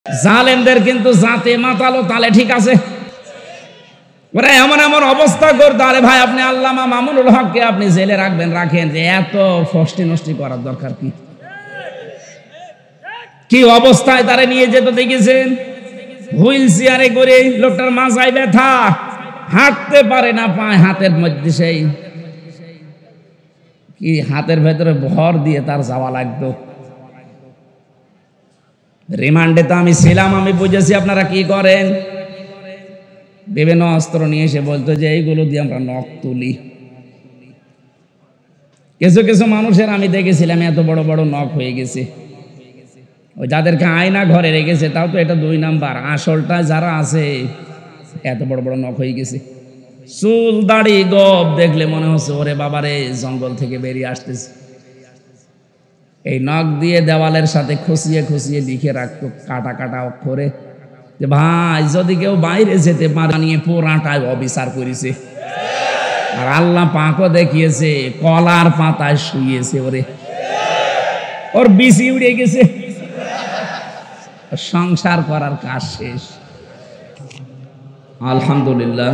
জালেমদের কিন্তু জাতে মাতালো তালে ঠিক আছে। ওরা এমন এমন অবস্থা করতে, আরে ভাই আপনি আল্লামা মামুনুল হককে আপনি জেলে রাখবেন, রাখেন, যে এত ফষ্টি নষ্টি করার দরকার কি? কি অবস্থায় তারা নিয়ে যেত দেখেছেন? হুইল চেয়ারে করে, লোকটার মাথায় ব্যথা, হাঁটতে পারে না, পায় হাতের মধ্যে সেই কি হাতের ভেতরে ভর দিয়ে তার যাওয়া লাগতো। রিমান্ডে তো আমি ছিলাম, আমি বুঝেছি আপনারা কি করেন। বিভিন্ন অস্ত্র নিয়ে এসে বলতো যে এইগুলো দিয়ে আমরা নখ তুলি। কিছু কিছু মানুষের আমি দেখেছিলাম এত বড় বড় নখ হয়ে গেছে, ওই যাদেরকে আয়না ঘরে রেখেছে, তাও তো এটা 2 নাম্বার, আসলটা যারা আছে এত বড় বড় নখ হয়ে গেছে। চুল দাড়ি গব দেখলে মনে হচ্ছে ওরে বাবারে জঙ্গল থেকে বেরিয়ে আসতেছে। এই নখ দিয়ে দেওয়ালের সাথে খুশিয়ে খুশিয়ে লিখে রাখতো কাটা কাটা অক্ষরে যে ভাই যদি কেউ বাইরে যেতে পারে, নিয়ে পুরাটায় অবিচার করেছে। আর আল্লাহ পাকও দেখিয়েছে কলার পাতায় শুয়েছে, ওরে ওর বিসি উড়ে গেছে, সংসার করার কাজ শেষ। আলহামদুলিল্লাহ,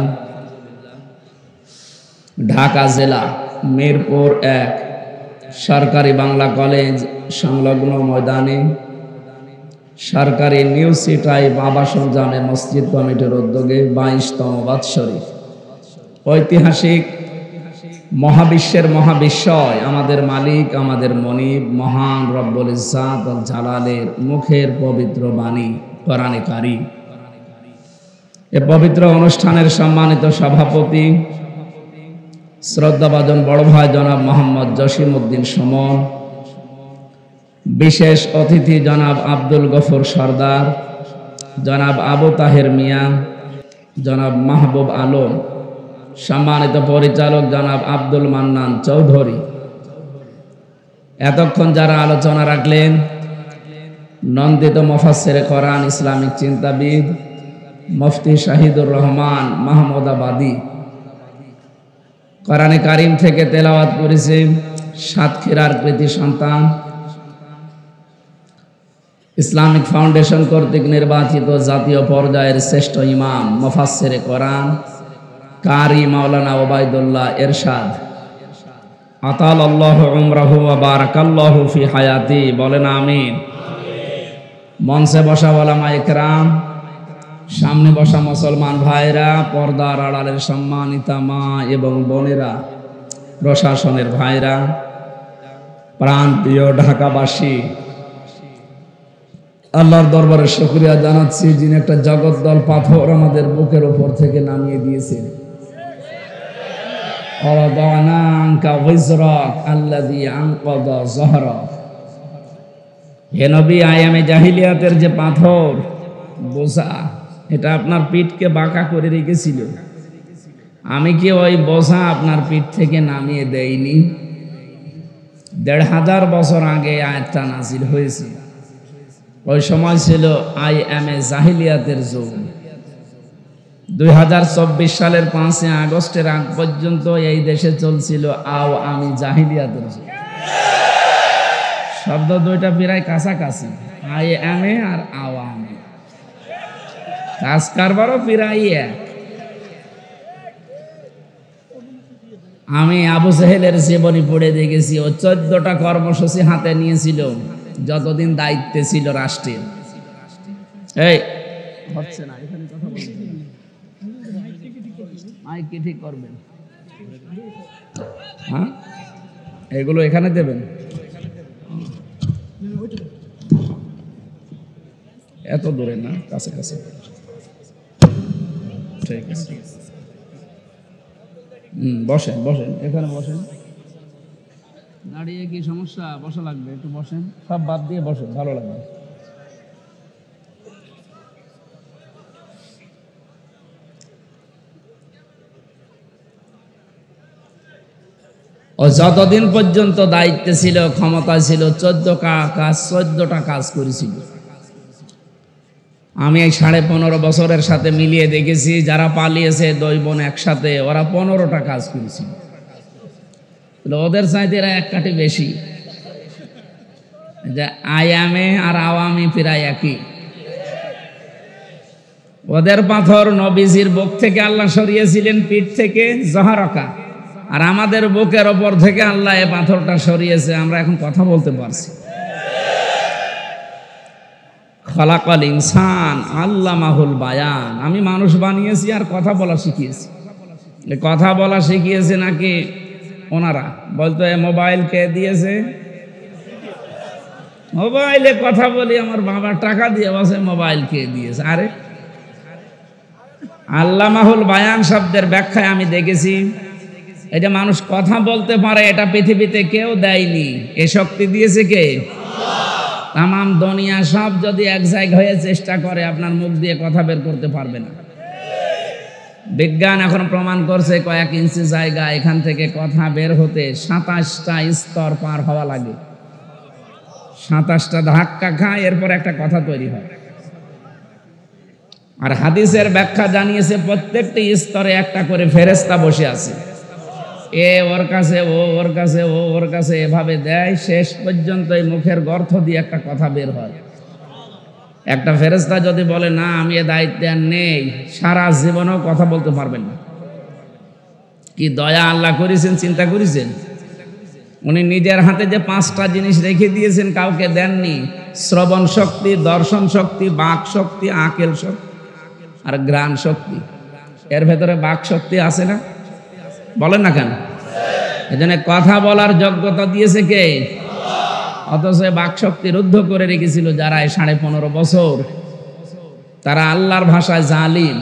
ঢাকা জেলা মিরপুর 1 সরকারি বাংলা কলেজ সংলগ্ন ময়দানে সরকারি নিউ সিটাই আবাসন জামে মসজিদ কমিটির উদ্যোগে 22তম বাৎসরিক ঐতিহাসিক মহাবিশ্বের মহাবিশ্বয় আমাদের মালিক, আমাদের মনিব, মহান রব্বুল ইজ্জাত ওয়াল জালালের মুখের পবিত্র বাণী কোরআনে কারীম। এ পবিত্র অনুষ্ঠানের সম্মানিত সভাপতি শ্রদ্ধাভাজন বড় ভাই জনাব মোহাম্মদ জসিম উদ্দিন সুমন, বিশেষ অতিথি জনাব আব্দুল গফুর সরদার, জনাব আবু তাহের মিয়া, জনাব মাহবুব আলম, সম্মানিত পরিচালক জনাব আব্দুল মান্নান চৌধুরী, এতক্ষণ যারা আলোচনা রাখলেন, নন্দিত মুফাসসিরে কোরআন, ইসলামিক চিন্তাবিদ মুফতি শাহিদুর রহমান মাহমুদাবাদী, কোরআনে কারীম থেকে তেলাওয়াত করেছে সাতক্ষীরার কৃতি সন্তান, ইসলামিক ফাউন্ডেশন কর্তৃক নির্বাচিত জাতীয় পর্যায়ের শ্রেষ্ঠ ইমাম মুফাসসিরে কোরআন কারি মাওলানা ওবায়দুল্লাহ এরশাদ, আতালাল্লাহু উমরাহু ওয়া বারাকাল্লাহু ফি হায়াতি, বলেন আমিন। মঞ্চে বসা ওলামায়ে কেরাম, সামনে বসা মুসলমান ভাইরা, পর্দার আড়ালের সম্মানিতা মা এবং বোনেরা, প্রশাসনের ভাইরা, প্রাণপ্রিয় ঢাকাবাসী, আল্লাহর দরবারে শুকরিয়া জানাচ্ছি যিনি একটা জগদ্দল পাথর আমাদের বুকের উপর থেকে নামিয়ে দিয়েছেন। ওয়াদানা আনকা ওয়িজরাক আল্লাযী আনকাযা যাহরাক। হে নবী, আয়ামে জাহিলিয়াতের যে পাথর বোঝা, এটা আপনার পিঠকে বাঁকা করে রেখেছিল, আমি কি ওই বোঝা আপনার পিঠ থেকে নামিয়ে দেইনি? 1500 বছর আগে আয়াতটা নাযিল হয়েছে। ওই সময় ছিল আইএমএ জাহিলিয়াতের যুগ। 2024 সালের 5 আগস্টের আগ পর্যন্ত এই দেশে চলছিল আওয়ামী জাহিলিয়াতের যুগ। শব্দ দুইটা প্রায় কাছাকাছি, আইএমএ আর আওয়ামী, কাজ কারবারও প্রায় এক। আমি আবু জেহেলের জীবনী পড়ে দেখেছি, ও 14টা কর্মসূচি হাতে নিয়েছিল যতদিন দায়িত্বে ছিল রাষ্ট্রের। এই হচ্ছে না, এখানে কথা বলবেন, মাইক কি ঠিক করবেন? হ্যাঁ, এগুলো এখানে দেবেন, এত দূরে না, কাছে কাছে। ঠিক আছে, বসেন বসেন, এখানে বসেন। দাঁড়িয়ে কি সমস্যা? বসা লাগবে, একটু বসেন, সব বাদ দিয়ে বসেন, ভালো লাগবে। ও যতদিন পর্যন্ত দায়িত্বে ছিল, ক্ষমতা ছিল, 14টা কাজ করেছিল। আমি এই 15.5 বছরের সাথে মিলিয়ে দেখেছি, যারা পালিয়েছে 2 বোন একসাথে, ওরা 15টা কাজ করেছিল। ওদের চাইতে এরা 1 কাঠি বেশি। যে আয়ামে আর আওয়ামী প্রায় একই। ওদের পাথর নবীজির বুক থেকে আল্লাহ সরিয়েছিলেন, পিঠ থেকে জহরকা, আর আমাদের বুকের ওপর থেকে আল্লাহ এই পাথরটা সরিয়েছে, আমরা এখন কথা বলতে পারছি। খলাকাল ইনসান আল্লামাহুল বায়ান, আমি মানুষ বানিয়েছি আর কথা বলা শিখিয়েছি। কথা বলা শিখিয়েছে নাকি ওনারা? বলতো মোবাইল কে দিয়েছে? মোবাইলে কথা বলি, আমার বাবা টাকা দিয়ে বসে মোবাইল কে দিয়েছে। আরে আল্লামাহুল বায়ান শব্দের ব্যাখ্যায় আমি দেখেছি এই যে মানুষ কথা বলতে পারে, এটা পৃথিবীতে কেউ দেয়নি। এ শক্তি দিয়েছে কে? তামাম দুনিয়া সব যদি এক জায়গা হয়ে চেষ্টা করে, আপনার মুখ দিয়ে কথা বের করতে পারবে না। বিজ্ঞান এখন প্রমাণ করছে কয়েক ইঞ্চি জায়গা এখান থেকে কথা বের হতে 27টা স্তর পার হওয়া লাগে। 27টা ধাক্কা খায়, এরপর একটা কথা তৈরি হয়। আর হাদিসের ব্যাখ্যা জানিয়েছে প্রত্যেকটি স্তরে একটা করে ফেরেশতা বসে আছে। এ ওর কাছে, ও ওর কাছে, ও ওর কাছে, এভাবে দেয়, শেষ পর্যন্ত এই মুখের গর্ত দিয়ে একটা কথা বের হয়। একটা ফেরেশতা যদি বলে না আমি এ দায়িত্বে আর নেই, সারা জীবনেও কথা বলতে পারবেন না। কি দয়া আল্লাহ করেছেন, চিন্তা করেছেন? উনি নিজের হাতে যে 5টা জিনিস রেখে দিয়েছেন, কাউকে দেননি। শ্রবণ শক্তি, দর্শন শক্তি, বাক শক্তি, আকেল শক্তি আর ঘ্রাণ শক্তি। এর ভেতরে বাক শক্তি আছে না? বলেন না কেন? এজন্য কথা বলার যোগ্যতা দিয়েছে কে? অথচ বাক শক্তি রুদ্ধ করে রেখেছিল যারা 15.5 বছর, তারা আল্লাহর ভাষায় জালিম।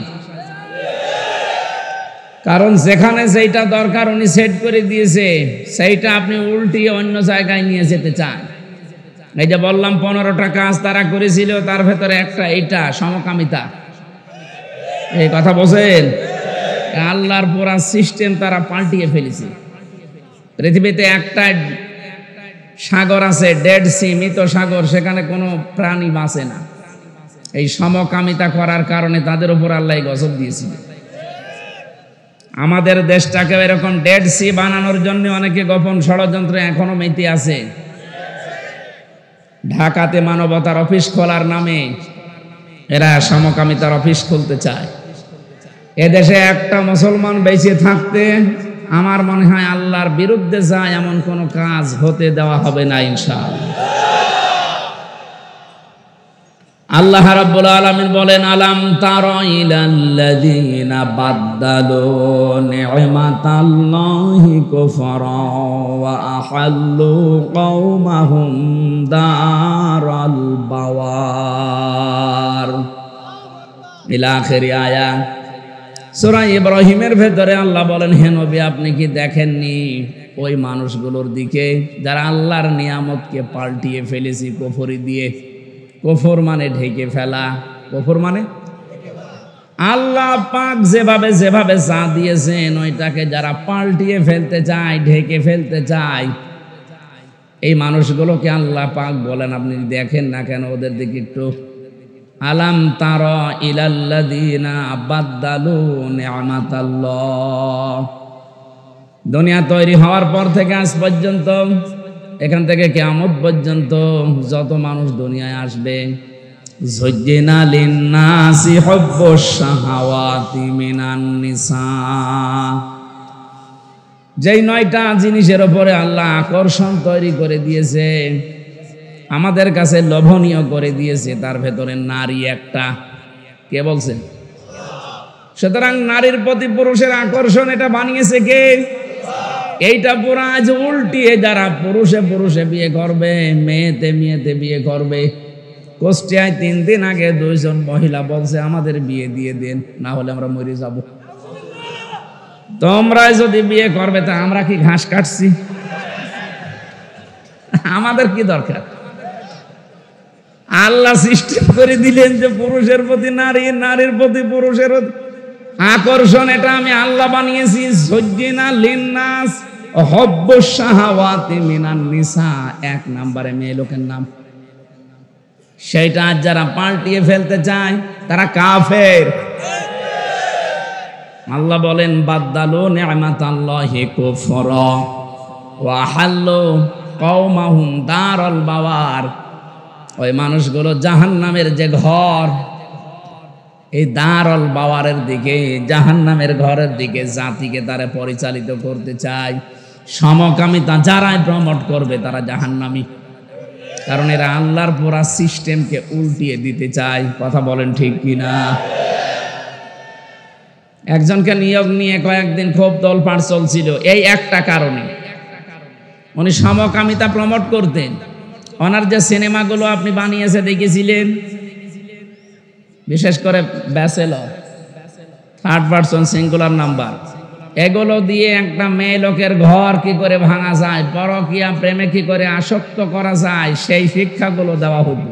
কারণ যেখানে যেটা দরকার উনি সেট করে দিয়েছে, সেইটা আপনি উল্টিয়ে অন্য জায়গায় নিয়ে যেতে চান। এই যে বললাম 15টা কাজ তারা করেছিল, তার ভেতরে একটা এইটা সমকামিতা। এই কথা বোঝেন? আল্লাহর পুরা সিস্টেম তারা পাল্টিয়ে ফেলেছে। পৃথিবীতে একটা সাগর আছে, ডেড সি, মৃত সাগর, সেখানে কোনো প্রাণী বাঁচে না। এই সমকামিতা করার কারণে তাদের উপর আল্লাহ গজব দিয়েছিল। আমাদের দেশটাকে এরকম ডেড সি বানানোর জন্য অনেকে গোপন ষড়যন্ত্র এখনো মেতে আছে। ঢাকাতে মানবতার অফিস খোলার নামে এরা সমকামিতার অফিস খুলতে চায়। এদেশে একটা মুসলমান বেঁচে থাকতে আমার মনে হয় আল্লাহর বিরুদ্ধে যায় এমন কোন কাজ হতে দেওয়া হবে না ইনশাআল্লাহ। আল্লাহ রাব্বুল আলামিন বলেন, আলাম তারা ইলাল্লাযীনা বাদদালু নি'মাতাল্লাহি কুফরা ওয়া আহাল্লু কওমাহুম দারাল বাওয়ার। ইলা আখিরি আয়াত। সূরা ইব্রাহিমের ভেতরে আল্লাহ বলেন, হে নবী আপনি কি দেখেননি ওই মানুষগুলোর দিকে যারা আল্লাহর নিয়ামতকে পাল্টিয়ে ফেলেছি কুফরি দিয়ে। কুফর মানে ঢেকে ফেলা। কুফর মানে আল্লাহ পাক যেভাবে যেভাবে যা দিয়েছেন ওইটাকে যারা পাল্টিয়ে ফেলতে চায়, ঢেকে ফেলতে চায়, এই মানুষগুলোকে আল্লাহ পাক বলেন আপনি দেখেন না কেন ওদের দিকে একটু। আলাম তারা ইলাল্লাযীনা বাদদালু নি'মাতাল্লাহ। দুনিয়া তৈরি হওয়ার পর থেকে আজ পর্যন্ত, এখান থেকে কিয়ামত পর্যন্ত যত মানুষ দুনিয়ায় আসবে, যুজ্জিনা লিন্নাসি হুব্বুশ শাহাওয়াতি মিনান নিসা, যেই 9টা জিনিসের উপরে আল্লাহ আকর্ষণ তৈরি করে দিয়েছে, আমাদের কাছে লোভনীয় করে দিয়েছে, তার ভেতরে নারী একটা। কে বলছেন? সুতরাং নারীর প্রতি পুরুষের আকর্ষণ এটা বানিয়েছে কে? এইটা পুরো আজ উল্টিয়ে যারা পুরুষে পুরুষে বিয়ে করবে, মেয়েতে মেয়েতে বিয়ে করবে। কুষ্টিয়ায় 3 দিন আগে 2 জন মহিলা বলছে আমাদের বিয়ে দিয়ে দেন, না হলে আমরা মরে যাব। তোমরা যদি বিয়ে করবে তা আমরা কি ঘাস কাটছি? আমাদের কি দরকার? আল্লাহ সিস্টেম করে দিলেন যে পুরুষের প্রতি নারী, নারীর প্রতি পুরুষের আকর্ষণ, এটা আমি আল্লাহ বানিয়েছি। যুজ্জিনা লিন্নাস হুব্বুশ শাহাওয়াতি মিনান নিসা, 1 নম্বরে মেয়ে লোকের নাম। সেইটা আজ যারা পাল্টিয়ে ফেলতে চায় তারা কাফের। আল্লাহ বলেন বাদদালু নি'মাতাল্লাহি কুফরা ওয়া হাল্লু কওমাহুম দারাল বাওয়ার। ওই মানুষগুলো জাহান্নামের যে ঘর, এই দারুল বাওয়ারের দিকে, জাহান্নামের ঘরের দিকে জাতিকে তারা পরিচালিত করতে চায়। সমকামিতা যারাই প্রমোট করবে তারা জাহান্নামী, কারণ এরা আল্লাহর পুরা সিস্টেমকে উল্টিয়ে দিতে চায়। কথা বলেন ঠিক কিনা? একজনকে নিয়োগ নিয়ে কয়েকদিন খুব তোলপাড় চলছিল এই একটা কারণে, উনি সমকামিতা প্রমোট করতেন। ওনার যে সিনেমাগুলো আপনি বানিয়েছে দেখেছিলেন, বিশেষ করে bachelor, third person singular number, এগুলো দিয়ে একটা মেয়ে লোকের ঘর কি করে ভাঙা যায়, পরকীয়া প্রেমে কি করে আসক্ত করা যায়, সেই শিক্ষাগুলো দেওয়া হতো।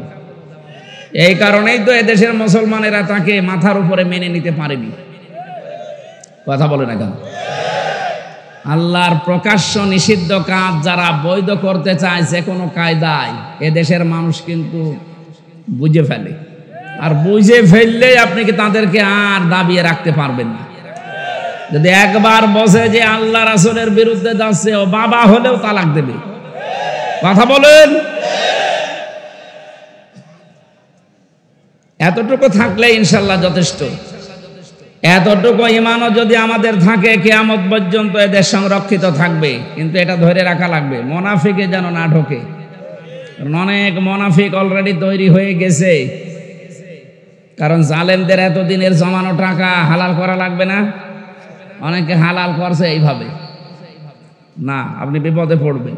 এই কারণেই তো এদেশের মুসলমানেরা তাকে মাথার উপরে মেনে নিতে পারেনি। কথা বলে না কেন? আল্লাহর প্রকাশ্য নিষিদ্ধ কাজ যারা বৈধ করতে চায় যে কোনো কায়দায়, এদেশের মানুষ কিন্তু বুঝে ফেলে। আর বুঝে ফেললে আপনি কি তাদেরকে আর দাবিয়ে রাখতে পারবেন না। যদি একবার বসে যে আল্লাহ রাসূলের বিরুদ্ধে যাচ্ছে, ও বাবা হলেও তালাক দেবে। কথা বলেন। এতটুকু থাকলে ইনশাল্লাহ যথেষ্ট। এতটুকু ঈমানও যদি আমাদের থাকে, কিয়ামত পর্যন্ত এদের সংরক্ষিত থাকবে। কিন্তু এটা ধরে রাখা লাগবে, মুনাফিকে যেন না ঢোকে। অনেক মুনাফিক অলরেডি তৈরি হয়ে গেছে, কারণ জালেমদের এতদিনের জমানো টাকা হালাল করা লাগবে না। অনেকে হালাল করছে এইভাবে, না আপনি বিপদে পড়বেন।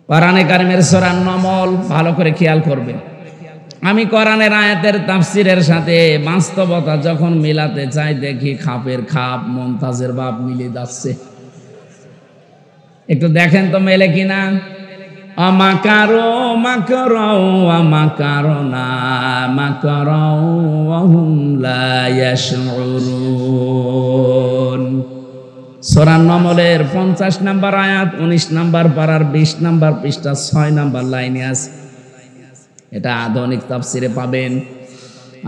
কোরআনে কারিমের সূরা নমল ভালো করে খেয়াল করবেন। আমি কোরআনের আয়াতের তাফসিরের সাথে বাস্তবতা যখন মিলাতে চাই, দেখি খাপের খাপ মুমতাজের বাপ মিলে যাচ্ছে। একটু দেখেন তো মেলে কিনা। আমাকারো মাকরো আমাকারনা মাকরো ওয়াহুম লা ইয়াশউরুন। সূরা নমলের 50 নম্বর আয়াত, 19 নম্বর পারার 20 নম্বর পৃষ্ঠা 6 নম্বর লাইনে আছে। এটা আধুনিক তাফসিরে পাবেন।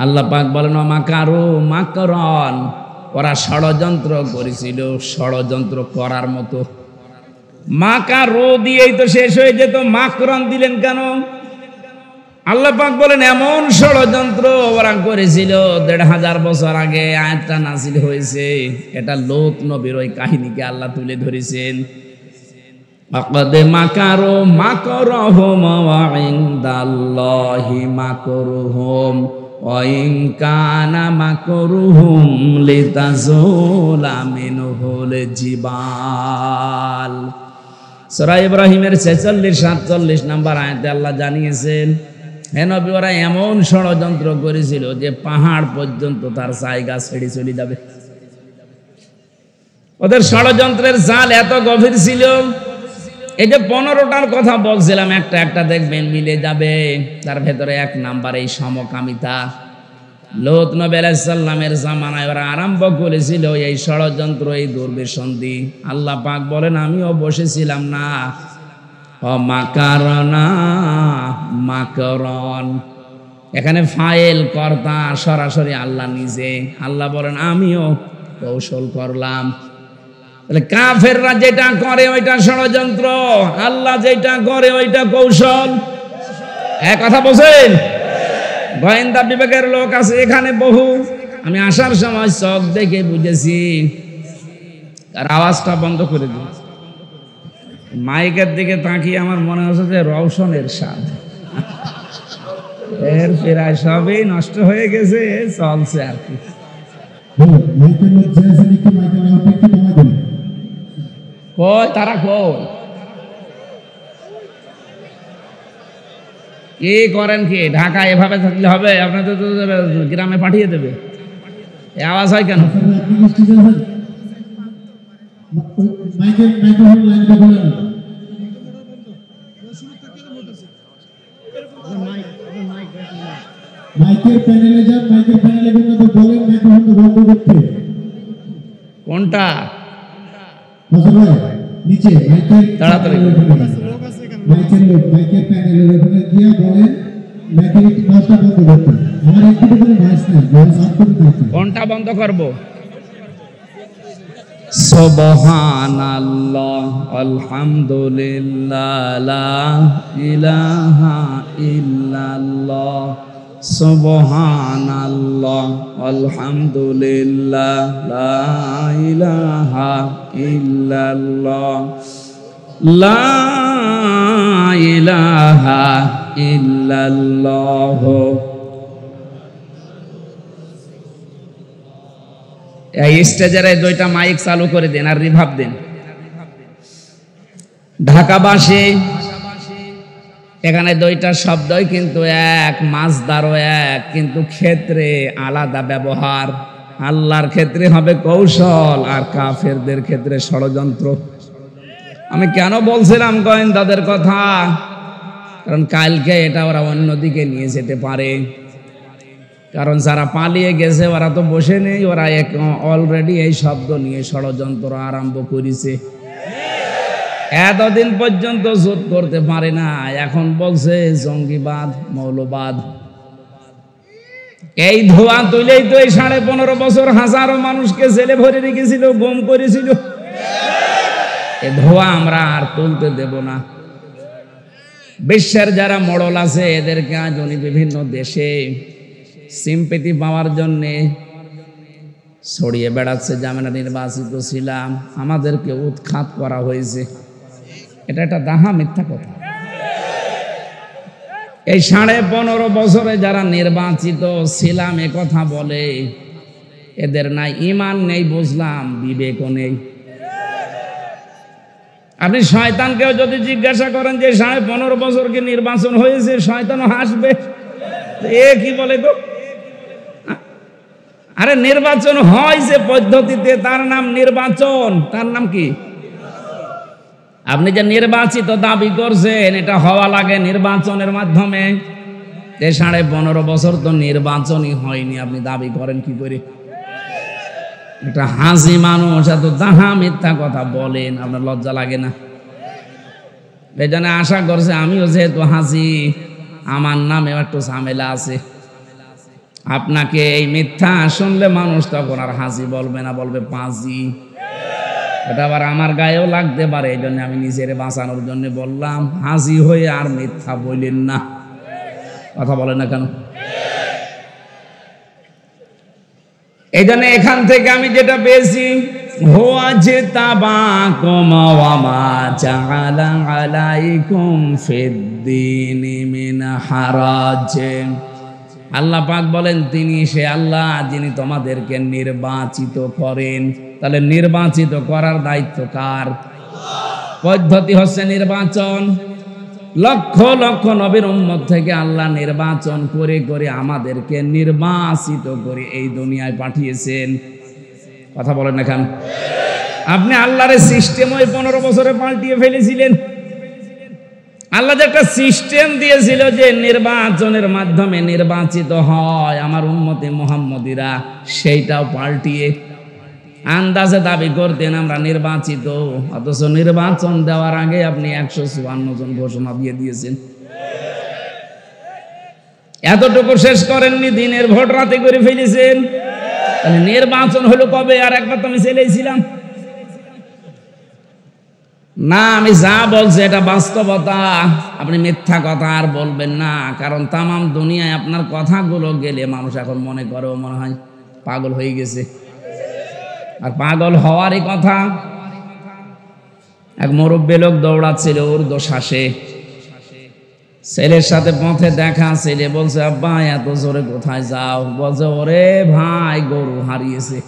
আল্লাহ পাক বলেন মাকারু মাকরন, ওরা ষড়যন্ত্র করেছিল ষড়যন্ত্র করার মতো। মাকারু দিয়েই তো শেষ হয়ে যেত, মাকরন দিলেন কেন? আল্লাহ পাক বলেন এমন ষড়যন্ত্র ওরা করেছিল 1500 বছর আগে আয়াতটা নাযিল হয়েছে। এটা লূত নবীর ওই কাহিনীকে আল্লাহ তুলে ধরেছেন। আকাদ মাকারু মাকরহুম ওয়া ইনদাল্লাহি মাকরুহুম ওয়া ইন কানা মাকরুহুম লিতাজুলা মিনহুল জিবাল। সূরা ইব্রাহিমের 46-47 নম্বর আয়াতে আল্লাহ জানিয়েছেন, হে নবী ওরা এমন ষড়যন্ত্র করেছিল যে পাহাড় পর্যন্ত তার জায়গা ছেড়ে চলে যাবে। ওদের ষড়যন্ত্রের জাল এত গভীর ছিল। এই যে 15টার কথা বলছিলাম, একটা একটা দেখবেন মিলে যাবে। তার ভেতরে 1 নাম্বার এই সমকামিতা। লূত নবী আলাইহিস সালামের জামানায় ওরা আরম্ভ করেছিল এই ষড়যন্ত্র, এই দুর্বিসন্ধি। আল্লাহ পাক বলেন আমিও বসেছিলাম না। মাকারনা মাকরন, এখানে ফাইল কর্তা সরাসরি আল্লাহ নিজে। আল্লাহ বলেন আমিও কৌশল করলাম। তাহলে কাফেররা যেটা করে ওইটা ষড়যন্ত্র, আল্লাহ যেটা করে ওইটা কৌশল। এক কথা বলছেন। গোয়েন্দা বিভাগের লোক আছে এখানে বহু। আমি আসার সময় চোখ দেখে বুঝেছি। আর আওয়াজটা বন্ধ করে দিই। মাইকের দিকে তাকিয়ে আমার মনে হচ্ছে যে রওশনের স্বাদ এর প্রায় সবই নষ্ট হয়ে গেছে, চলছে আর কি। কই তারা কই কি করেন কি? ঢাকা এভাবে থাকলে হবে? আপনাদের তো গ্রামে পাঠিয়ে দেবে। এই আওয়াজ হয় কেন? কোনটা? নিচে তাড়াতাড়ি মাইকের লোক মাইকের প্যানেলের ওখানে গিয়ে বলেন মাইকের একটি নষ্ট বন্ধ করতে। আমার একটু করে ভয়েস নাই, ভয়েস অফ করে দিতে। কোনটা বন্ধ করব? সুবহানাল্লাহ আলহামদুলিল্লাহ লা ইলাহা ইল্লাল্লাহ সুবহানাল্লাহ আলহামদুলিল্লাহ লা ইলাহা ইল্লাল্লাহ লা ইলাহা ইল্লাল্লাহ। এই স্টেজের দুইটা মাইক চালু করে দেন আর রিভাব দেন। ঢাকাবাসী এখানে দুইটা শব্দই কিন্তু এক, মাসদারও এক, কিন্তু ক্ষেত্রে আলাদা ব্যবহার। আল্লাহর ক্ষেত্রে হবে কৌশল আর কাফেরদের ক্ষেত্রে ষড়যন্ত্র। আমি কেন বলছিলাম গোয়েন্দাদের কথা, কারণ কালকে এটা ওরা অন্যদিকে নিয়ে যেতে পারে। কারণ যারা পালিয়ে গেছে ওরা তো বসে নেই, ওরা অলরেডি এই শব্দ নিয়ে ষড়যন্ত্র আরম্ভ করেছে। এতদিন পর্যন্ত জোট করতে পারে না, এখন বলছে জঙ্গিবাদ, মৌলবাদ। এই ধোয়া তুলেই তো এই 15.5 বছর হাজারো মানুষকে জেলে ভরে রেখেছিল, গুম করেছিল। এই ধোয়া আমরা আর তুলতে দেব না। বিশ্বের যারা মডল আছে এদেরকে আজ উনি বিভিন্ন দেশে সিম্পেথি পাওয়ার জন্যে ছড়িয়ে বেড়াচ্ছে যে আমরা নির্বাচিত ছিলাম, আমাদেরকে উৎখাত করা হয়েছে। এটা একটা দাহা মিথ্যা কথা। এই 15.5 বছরে যারা নির্বাচিত ছিলাম এ কথা বলে, এদের নাই ঈমান নেই বুঝলাম, বিবেকও নেই। আপনি শয়তানকেও যদি জিজ্ঞাসা করেন যে 15.5 বছর কি নির্বাচন হয়েছে, শয়তানও হাসবে। এ কি বলে গো? আরে নির্বাচন হয় যে পদ্ধতিতে, তার নাম নির্বাচন। তার নাম কি? আপনি যে নির্বাচিত দাবি করছেন, এটা হওয়া লাগে নির্বাচনের মাধ্যমে। 15.5 বছর তো নির্বাচনই হয়নি, আপনি দাবি করেন কি করে? একটা হাসি মানুষ এত দাহা মিথ্যা কথা বলেন, আপনার লজ্জা লাগে না? এই জন্য আশা করছে আমিও যেহেতু হাসি, আমার নামে একটু ঝামেলা আছে। আপনাকে এই মিথ্যা শুনলে মানুষ তখন আর হাসি বলবে না, বলবে পাজি। এটা আবার আমার গায়েও লাগতে পারে, এই জন্য আমি নিজের বাঁচানোর জন্য বললাম হাসি হয়ে আর মিথ্যা বললেন না। কথা বলে না কেন? এই জন্য এখান থেকে আমি যেটা পেয়েছি, হুয়া জিতাবাকুম ওয়া মা জাআলা আলাইকুম ফিদ্দীনি মিন হারাজ। আল্লাহ পাক বলেন তিনি সে আল্লাহ যিনি তোমাদেরকে নির্বাচিত করেন। তাহলে নির্বাচিত করার দায়িত্ব কার? পদ্ধতি হচ্ছে নির্বাচন। লক্ষ লক্ষ নবীর উম্মত থেকে আল্লাহ নির্বাচন করে করে আমাদেরকে নির্বাচিত করে এই দুনিয়ায় পাঠিয়েছেন। কথা বলেন না কেন? আপনি আল্লাহর সিস্টেম ওই 15 বছরে পাল্টিয়ে ফেলেছিলেন। আল্লাহ যে একটা সিস্টেম দিয়েছিল যে নির্বাচনের মাধ্যমে নির্বাচিত হয় আমার উম্মতে মুহাম্মদীরা, সেইটাও পাল্টিয়ে আন্দাজে দাবি করতেন আমরা নির্বাচিত, অথচ নির্বাচন দেওয়ার আগে আপনি 154 জন ঘোষণা দিয়ে দিয়েছেন। এতটুকু শেষ করেননি, দিনের ভোট রাতে করে ফেলেছেন। তাহলে নির্বাচন হলো কবে? আর একবার তো আমি ছেলেছিলাম না। আমি যা বলছি এটা বাস্তবতা, আপনি মিথ্যা কথা আর বলবেন না। কারণ তামাম দুনিয়ায় আপনার কথাগুলো গেলে মানুষ এখন মনে করে ও মনে হয় পাগল হয়ে গেছে। আর পাগল হওয়ারই কথা। এক মুরব্বী লোক দৌড়াচ্ছিল ঊর্ধ্বশ্বাসে, ছেলের সাথে পথে দেখা, ছেলে বলছে আব্বা এত জোরে কোথায় যাও? বলছে ওরে ভাই গরু হারিয়েছে।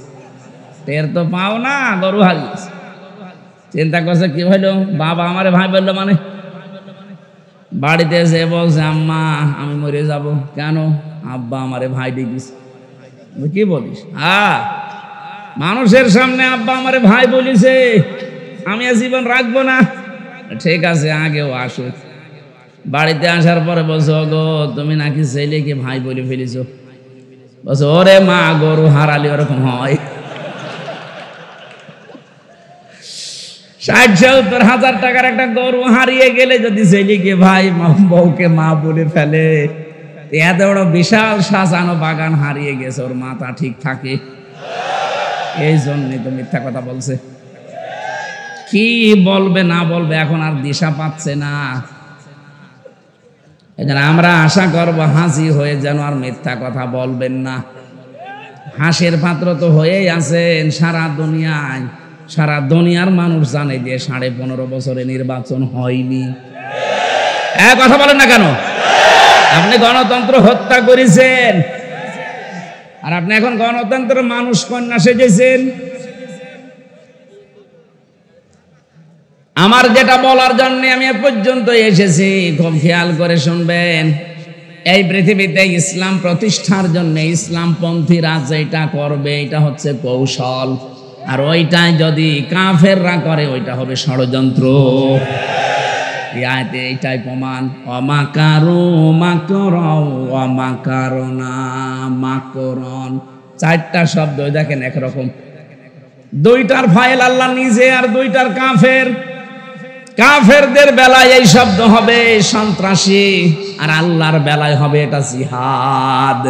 টের তো পাও না, গরু হারিয়েছে। চিন্তা করছে কি হইলো, বাবা আমারে ভাই বললো মানে? বাড়িতে এসে বলছে আম্মা আমি মরে যাব। কেন? আব্বা আমারে ভাই ডেকেছে। কি বলিস? মানুষের সামনে আব্বা আমারে ভাই বলিছে, আমি জীবন রাখবো না। ঠিক আছে আগেও আসো। বাড়িতে আসার পরে বলছো গো তুমি নাকি ছেলেকে ভাই বলে ফেলিছো। বলছো ওরে মা গরু হারালি ওরকম হয়। 60-70 হাজার টাকার একটা গরু হারিয়ে গেলে যদি ছেলেকে ভাই বউকে মা বলে ফেলে, এত বড় বিশাল সাজানো বাগান হারিয়ে গেছে, ওর মাথা ঠিক থাকে? এই জন্যই তো মিথ্যা কথা বলছে। কি বলবে না বলবে এখন আর দিশা পাচ্ছে না। এজন্য আমরা আশা করব হাসি হয়ে যেন আর মিথ্যা কথা বলবেন না। হাসির পাত্র তো হয়েই আছেন সারা দুনিয়ায়। সারা দুনিয়ার মানুষ জানে যে 15.5 বছরে নির্বাচন হয়নি। কথা বলেন না কেন? আপনি গণতন্ত্র হত্যা করেছেন, আর আপনি এখন গণতন্ত্রের মানুষ কন্যা সেজেছেন। আমার যেটা বলার জন্য আমি এ পর্যন্ত এসেছি, খুব খেয়াল করে শুনবেন। এই পৃথিবীতে ইসলাম প্রতিষ্ঠার জন্য ইসলামপন্থীরা যেটা করবে এটা হচ্ছে কৌশল, আর ওইটাই যদি কাফেররা করে ওইটা হবে ষড়যন্ত্র। এইটাই প্রমাণ। অমাকারু মাকরাও অমাকারনা মাকরন, 4টা শব্দ দেখেন একরকম। 2টার ফাইল আল্লাহ নিজে, আর 2টার কাফের। কাফেরদের বেলায় এই শব্দ হবে সন্ত্রাসী, আর আল্লাহর বেলায় হবে এটা জিহাদ।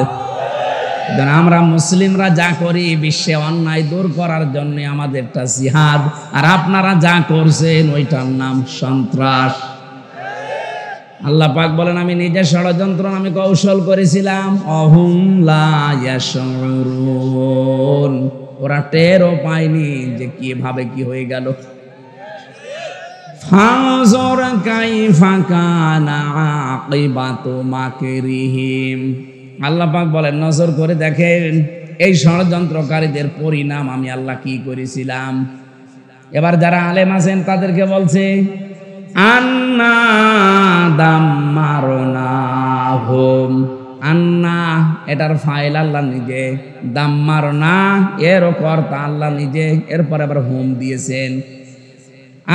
আমরা মুসলিমরা যা করি বিশ্বে অন্যায় দূর করার জন্য আমাদেরটা জিহাদ, আর আপনারা যা করছেন ওইটার নাম সন্ত্রাস। আল্লাহ পাক বলেন, আমি নিজে ষড়যন্ত্র আমি কৌশল করেছিলাম। অহুম লা ইয়াশউরুন, ওরা টেরও পায়নি যে কিভাবে কি হয়ে গেল। ফানজুর কাইফা কানা আকিবাতু মাকরিহিম, আল্লাহ পাক বলেন নজর করে দেখেন এই ষড়যন্ত্রকারীদের পরিণাম আমি আল্লাহ কি করেছিলাম। এবার যারা আলেম আছেন তাদেরকে বলছে আন্না দাম্মারনাহুম। আন্না এটার ফাইল আল্লাহ নিজে, দাম্মারনা এরও কর্তা আল্লাহ নিজে, এরপর আবার হুম দিয়েছেন।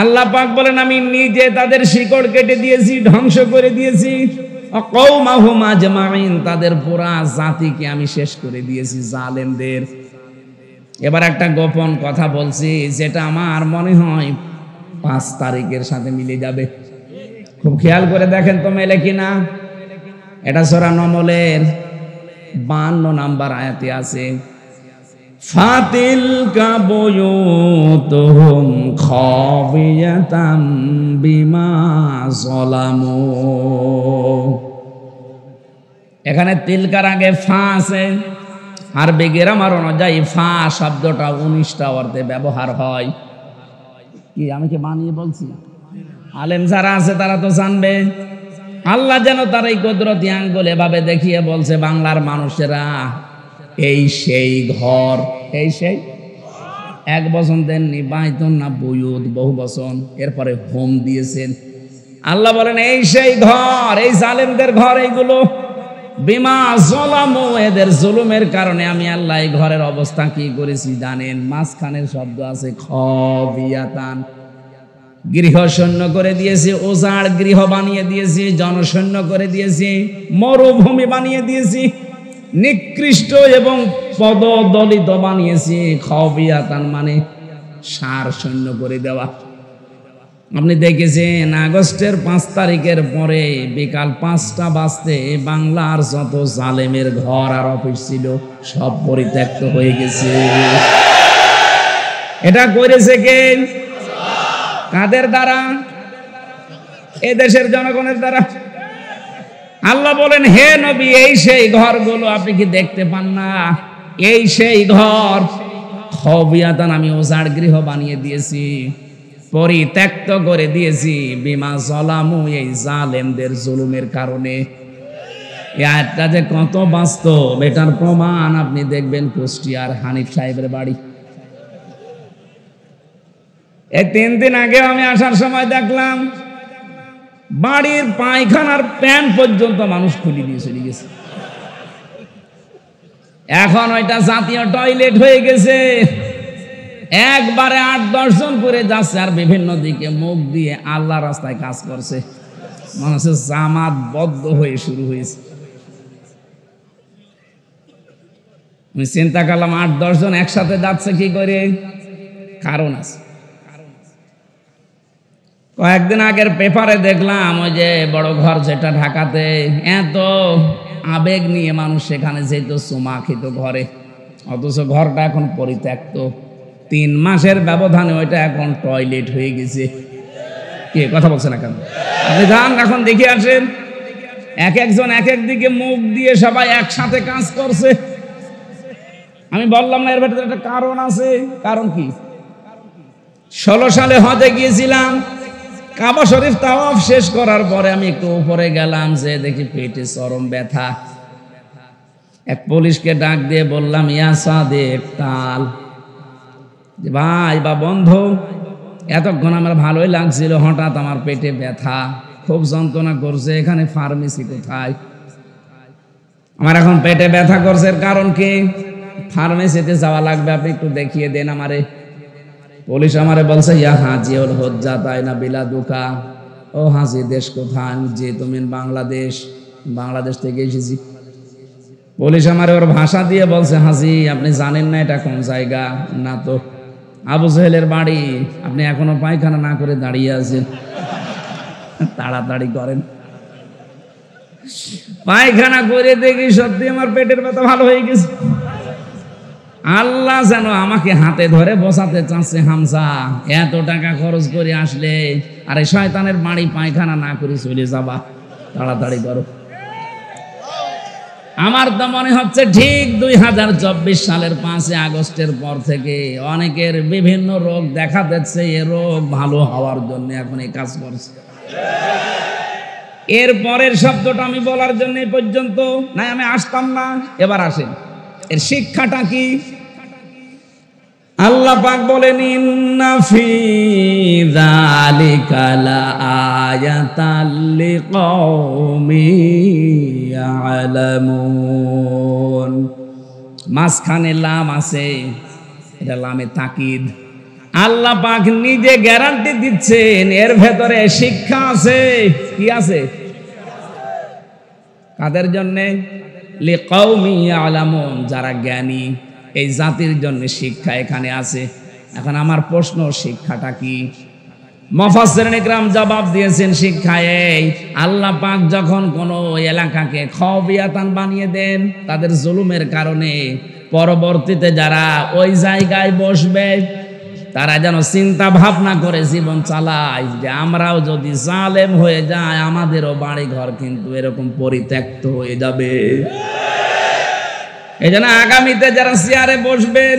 আল্লাহ পাক বলেন আমি নিজে তাদের শিকড় কেটে দিয়েছি, ধ্বংস করে দিয়েছি। কওমাহুম আজমাইন, তাদের পুরা জাতিকে আমি শেষ করে দিয়েছি, জালেমদের। এবার একটা গোপন কথা বলছি, যেটা আমার মনে হয় 5 তারিখের সাথে মিলে যাবে। খুব খেয়াল করে দেখেন তো মেলে কিনা। এটা সূরা নমলের 52 নম্বর আয়াতে আছে, ফাতিলকা বুয়ুতুহুম খাবিয়াতাম বিমা যালামু। এখানে তিলকার আগে ফা আছে। আরবি গ্রামার অনুযায়ী ফা শব্দটা 19টা অর্থে ব্যবহার হয়। কি আমি কি বানিয়ে বলছি? আলেম যারা আছে তারা তো জানবে। আল্লাহ যেন তার এই কুদরতি আঙ্গুল এভাবে দেখিয়ে বলছে, বাংলার মানুষেরা এই সেই ঘর, এই সেই 1 বচন দেননি, বাইতুন না বুয়ুত, বহু বচন, এরপরে হোম দিয়েছেন। আল্লাহ বলেন এই সেই ঘর, এই জালেমদের ঘর এইগুলো। বিমা যালামু, এদের জুলুমের কারণে আমি আল্লাহ এই ঘরের অবস্থা কি করেছি জানেন? মাঝখানের শব্দ আছে খাবিয়াতান, গৃহ শূন্য করে দিয়েছি, ওজাড় গৃহ বানিয়ে দিয়েছি, জনশূন্য করে দিয়েছি, মরুভূমি বানিয়ে দিয়েছি, নিকৃষ্ট এবং পদদলিত বানিয়েছি। খাবিয়াতান মানে সার শূন্য করে দেওয়া। আপনি দেখেছেন আগস্টের 5 তারিখের পরে বিকাল 5টা বাজতে বাংলার যত জালেমের ঘর আর অফিস ছিল সব পরিত্যক্ত হয়ে গেছে। এটা করেছে কে? কাদের দ্বারা? এ দেশের জনগণের দ্বারা। আল্লাহ বলেন হে নবী এই সেই ঘরগুলো আপনি কি দেখতে পান না? এই সেই ঘর। খাবিয়াতান আমি ওজাড় গৃহ বানিয়ে দিয়েছি, পরিত্যক্ত করে দিয়েছি। বিমা যালামু, এই জালেমদের জুলুমের কারণে। এটা যে কত বাস্তব এটার প্রমাণ আপনি দেখবেন কুষ্টিয়ার হানিফ সাহেবের বাড়ি। এই 3 দিন আগে আমি আসার সময় দেখলাম বাড়ির পায়খানার প্যান্ট পর্যন্ত মানুষ খুলে দিয়ে চলে গেছে। এখন ওইটা জাতীয় টয়লেট হয়ে গেছে। একবারে 8-10 জন করে যাচ্ছে, আর বিভিন্ন দিকে মুখ দিয়ে আল্লাহ রাস্তায় কাজ করছে। মানুষের জামাত বদ্ধ হয়ে শুরু হয়েছে। আমি চিন্তা করলাম 8-10 জন একসাথে যাচ্ছে কি করে? কারণ আছে। কয়েকদিন আগের পেপারে দেখলাম ওই যে বড় ঘর যেটা ঢাকাতে, এত আবেগ নিয়ে মানুষ সেখানে যেত, চুমা খেত ঘরে, অথচ ঘরটা এখন পরিত্যক্ত। 3 মাসের ব্যবধানে ওইটা এখন টয়লেট হয়ে গেছে। কে কথা বলছে না কেন? আপনি যান এখন দেখে আসেন। এক একজন এক এক দিকে মুখ দিয়ে সবাই একসাথে কাজ করছে। আমি বললাম না এর ভেতরে একটা কারণ আছে। কারণ কি? 16 সালে হজে গিয়েছিলাম, কাবা শরীফ তাওয়াফ শেষ করার পরে আমি একটু উপরে গেলাম, যে দেখি পেটে চরম ব্যথা। এক পুলিশকে ডাক দিয়ে বললাম, ইয়া সাদেক তাল, যে ভাই বা বন্ধু, এতক্ষণ আমার ভালোই লাগছিল, হঠাৎ আমার পেটে ব্যথা, খুব যন্ত্রণা করছে, এখানে ফার্মেসি কোথায়? আমার এখন পেটে ব্যথা করছে, এর কারণ কি? ফার্মেসিতে যাওয়া লাগবে, আপনি একটু দেখিয়ে দেন আমারে। পুলিশ আমারে বলছে, ইয়া হাজি ওর হজ্জা তাই না বিলা দুকা। ও হাজি, দেশ কোথায়? যে তুমি বাংলাদেশ। বাংলাদেশ থেকে এসেছি। পুলিশ আমারে ওর ভাষা দিয়ে বলছে, হাজি আপনি জানেন না এটা কোন জায়গা? না তো। আবু জেহেলের বাড়ি। আপনি এখনো পায়খানা না করে দাঁড়িয়ে আছেন, তাড়াতাড়ি করেন। পায়খানা করে দেখি সত্যি আমার পেটের ব্যথা ভালো হয়ে গেছে। আল্লাহ যেন আমাকে হাতে ধরে বসাতে চাচ্ছে, হামজা এত টাকা খরচ করে আসলে আরে শয়তানের বাড়ি পায়খানা না করে চলে যাবা, তাড়াতাড়ি করো। আমার তো মনে হচ্ছে ঠিক 2024 সালের 5 আগস্টের পর থেকে অনেকের বিভিন্ন রোগ দেখা দিচ্ছে, এ রোগ ভালো হওয়ার জন্য এখন এই কাজ করছে। এর পরের শব্দটা আমি বলার জন্য এই পর্যন্ত না, আমি আসতাম না। এবার আসেন, এর শিক্ষাটা কি? আল্লাহ পাক বলেন, ইন্না ফি যালিকা লাআয়াতাল লিকাওমিন ইয়ালামুন। মাঝখানে লাম আছে, এটা লামে তাকিদ। আল্লাহ পাক নিজে গ্যারান্টি দিচ্ছেন এর ভেতরে শিক্ষা আছে। কি আছে? কাদের জন্য? লিকাওমিন ইয়ালামুন, যারা জ্ঞানী, এই জাতির জন্য শিক্ষা এখানে আছে। এখন আমার প্রশ্ন, শিক্ষাটা কি? মুফাসসিরিন ইকরাম জবাব দিয়েছেন, শিক্ষা এই, আল্লাহ পাক যখন কোন এলাকাকে খাওয়াবিয়াতান বানিয়ে দেন তাদের জুলুমের কারণে, পরবর্তীতে যারা ওই জায়গায় বসবে তারা যেন চিন্তা ভাবনা করে জীবন চালায় যে আমরাও যদি জালেম হয়ে যায় আমাদেরও বাড়ি ঘর কিন্তু এরকম পরিত্যক্ত হয়ে যাবে। এই জন্য আগামীতে যারা চেয়ারে বসবেন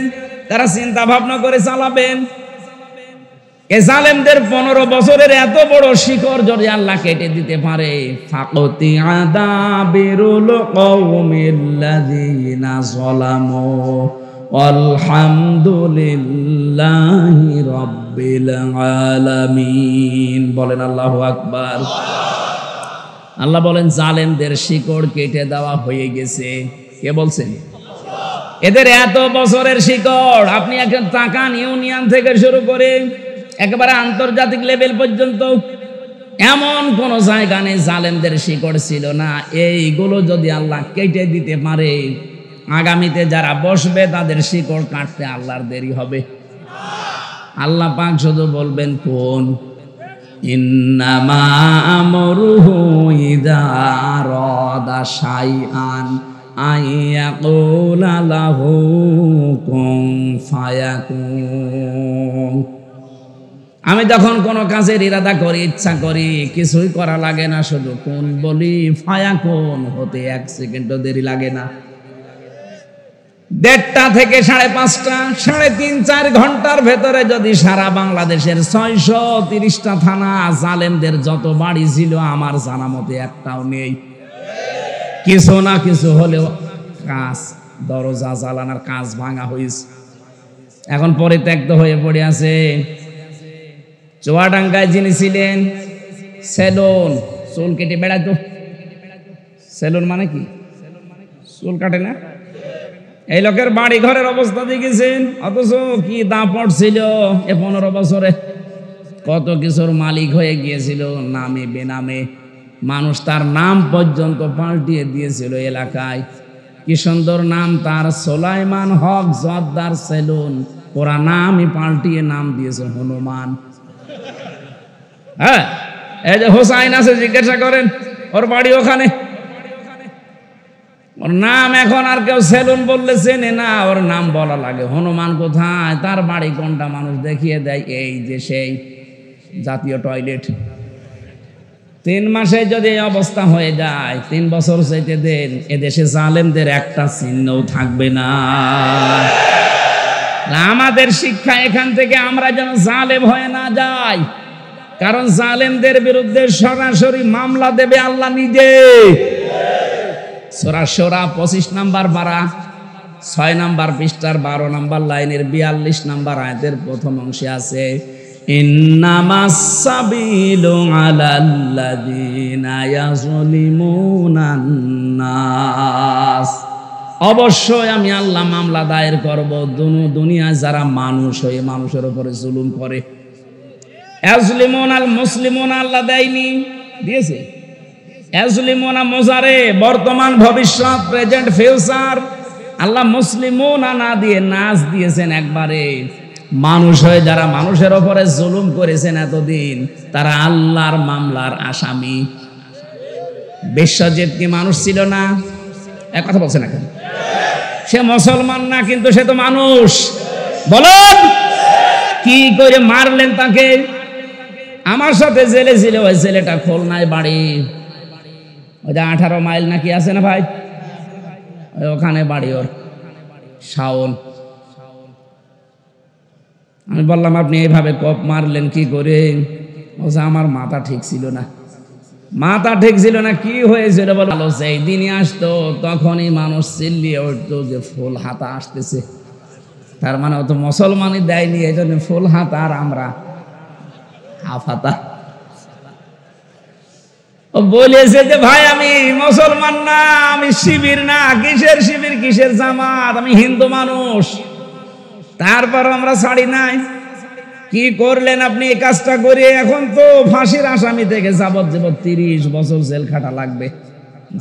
তারা চিন্তা ভাবনা করে চালাবেন। এ জালেমদের 15 বছরের এত বড় শিকড় যদি আল্লাহ কেটে দিতে পারে, ফাকতি আদাবিরুল কওমিল্লাযিনা যালামু আলহামদুলিল্লাহি রাব্বিল আলামিন। বলেন আল্লাহু আকবার। আল্লাহ বলেন জালেমদের শিকড় কেটে দেওয়া হয়ে গেছে। কে বলছেন? এদের এত বছরের শিকড়। আপনি এখন তাকান, ইউনিয়ন থেকে শুরু করে একেবারে আন্তর্জাতিক লেভেল পর্যন্ত এমন কোন জায়গা নেই জালেমদের শিকড় ছিল না। এইগুলো যদি আল্লাহ কেটে দিতে পারে, আগামীতে যারা বসবে তাদের শিকড় কাটতে আল্লাহর দেরি হবে। আল্লাহ পাক শুধু বলবেন কোন, ইন্নামা আমরুহু ইযা আরাদা শাইআন আইয়াকুলা লাহু কুন ফায়াকুন। আমি যখন কোনো কাজের ইরাদা করি, ইচ্ছা করি, কিছুই করা লাগে না, শুধু কোন বলি, ফায়াকুন হতে 1 সেকেন্ডও দেরি লাগে না। 1:30টা থেকে 5:30টা, 3.5-4 ঘন্টার ভেতরে যদি সারা বাংলাদেশের 630টা থানা জালেমদের যত বাড়ি ছিল আমার জানা মতে একটাও নেই। কিছু না কিছু হলেও কাজ, দরজা জ্বালানোর কাজ ভাঙা হয়েছে, এখন পরিত্যক্ত হয়ে পড়ে আছে। চুয়াডাঙ্গায় যিনি ছিলেন, সেলুন, চুল কেটে বেড়াতো। সেলুন মানে কি? চুল কাটে না? এই লোকের বাড়ি ঘরের অবস্থা দেখেছেন? অথচ কি দাপট ছিল এ 15 বছরে। কত কিছুর মালিক হয়ে গিয়েছিল নামে বেনামে। মানুষ তার নাম পর্যন্ত পাল্টিয়ে দিয়েছিল এলাকায়। কি সুন্দর নাম তার, সোলাইমান হক জর্দার সেলুন। ওরা নামই পাল্টিয়ে নাম দিয়েছে হনুমান। হ্যাঁ, এই যে হোসাইন আছে, জিজ্ঞাসা করেন, ওর বাড়ি ওখানে। ওর নাম এখন আর কেউ সেলুন বললে চেনে না, ওর নাম বলা লাগে। হনুমান কোথায়, তার বাড়ি কোনটা মানুষ দেখিয়ে দেয়, এই যে সেই জাতীয় টয়লেট। 3 মাসে যদি এই অবস্থা হয়ে যায়, 3 বছর চাইতে দেন, এদেশে জালেমদের একটা চিহ্নও থাকবে না। আমাদের শিক্ষা এখান থেকে আমরা যেন জালেম হয়ে না যাই, কারণ জালেমদের বিরুদ্ধে সরাসরি মামলা দেবে আল্লাহ নিজে। সূরা শূরা 25 নম্বর পারা 6 নম্বর পৃষ্ঠার 12 নম্বর লাইনের 42 নম্বর আয়াতের প্রথম অংশে আছে, ইন্নামাস সাবিলু আলাল্লাযিনা ইয়াযলিমুনান নাস। অবশ্যই আমি আল্লাহ মামলা দায়ের করব দুনিয়ায় যারা মানুষ হয়ে মানুষের উপরে জুলুম করে। ইয়াযলিমুন আল মুসলিমুন আল্লাহ দেয়নি, দিয়েছে। ইয়াযলিমুনা মুজারে বর্তমান ভবিষ্যৎ প্রেজেন্ট ফিউচার, আল্লাহ মুসলিমুন না দিয়ে নাস দিয়েছেন একবারে। মানুষ হয়ে যারা মানুষের উপরে জুলুম করেছেন এতদিন, তারা আল্লাহর মামলার আসামি। বিশ্বজিৎ কি মানুষ ছিল না? এক কথা বলছেন এখন, সে মুসলমান না কিন্তু সে তো মানুষ। বলুন কি করে মারলেন তাকে? আমার সাথে জেলে ছিল ওই ছেলেটা, খুলনায় বাড়ি, ওই যে 18 মাইল নাকি আছে না ভাই, ওখানে বাড়ি ওর, শাওন। আমি বললাম আপনি এইভাবে কপ মারলেন কি করে? বলছে আমার মাথা ঠিক ছিল না। মাথা ঠিক ছিল না, কি হয়েছিল বলো? সেই দিনই আসতো তখনই মানুষ চিল্লিয়ে উঠতো যে ফুল হাতা আসতেছে। তার মানে ও তো মুসলমানই দেয়নি, এই জন্য ফুল হাতা আর আমরা হাফাতা। ও বলেছে যে ভাই আমি মুসলমান না, আমি শিবির না। কিসের শিবির, কিসের জামাত? আমি হিন্দু মানুষ। তারপর আমরা ছাড়ি নাই। কি করলেন আপনি এই কাজটা করে? এখন তো ফাঁসির আসামি থেকে যাবজ্জীবন 30 বছর জেল খাটা লাগবে।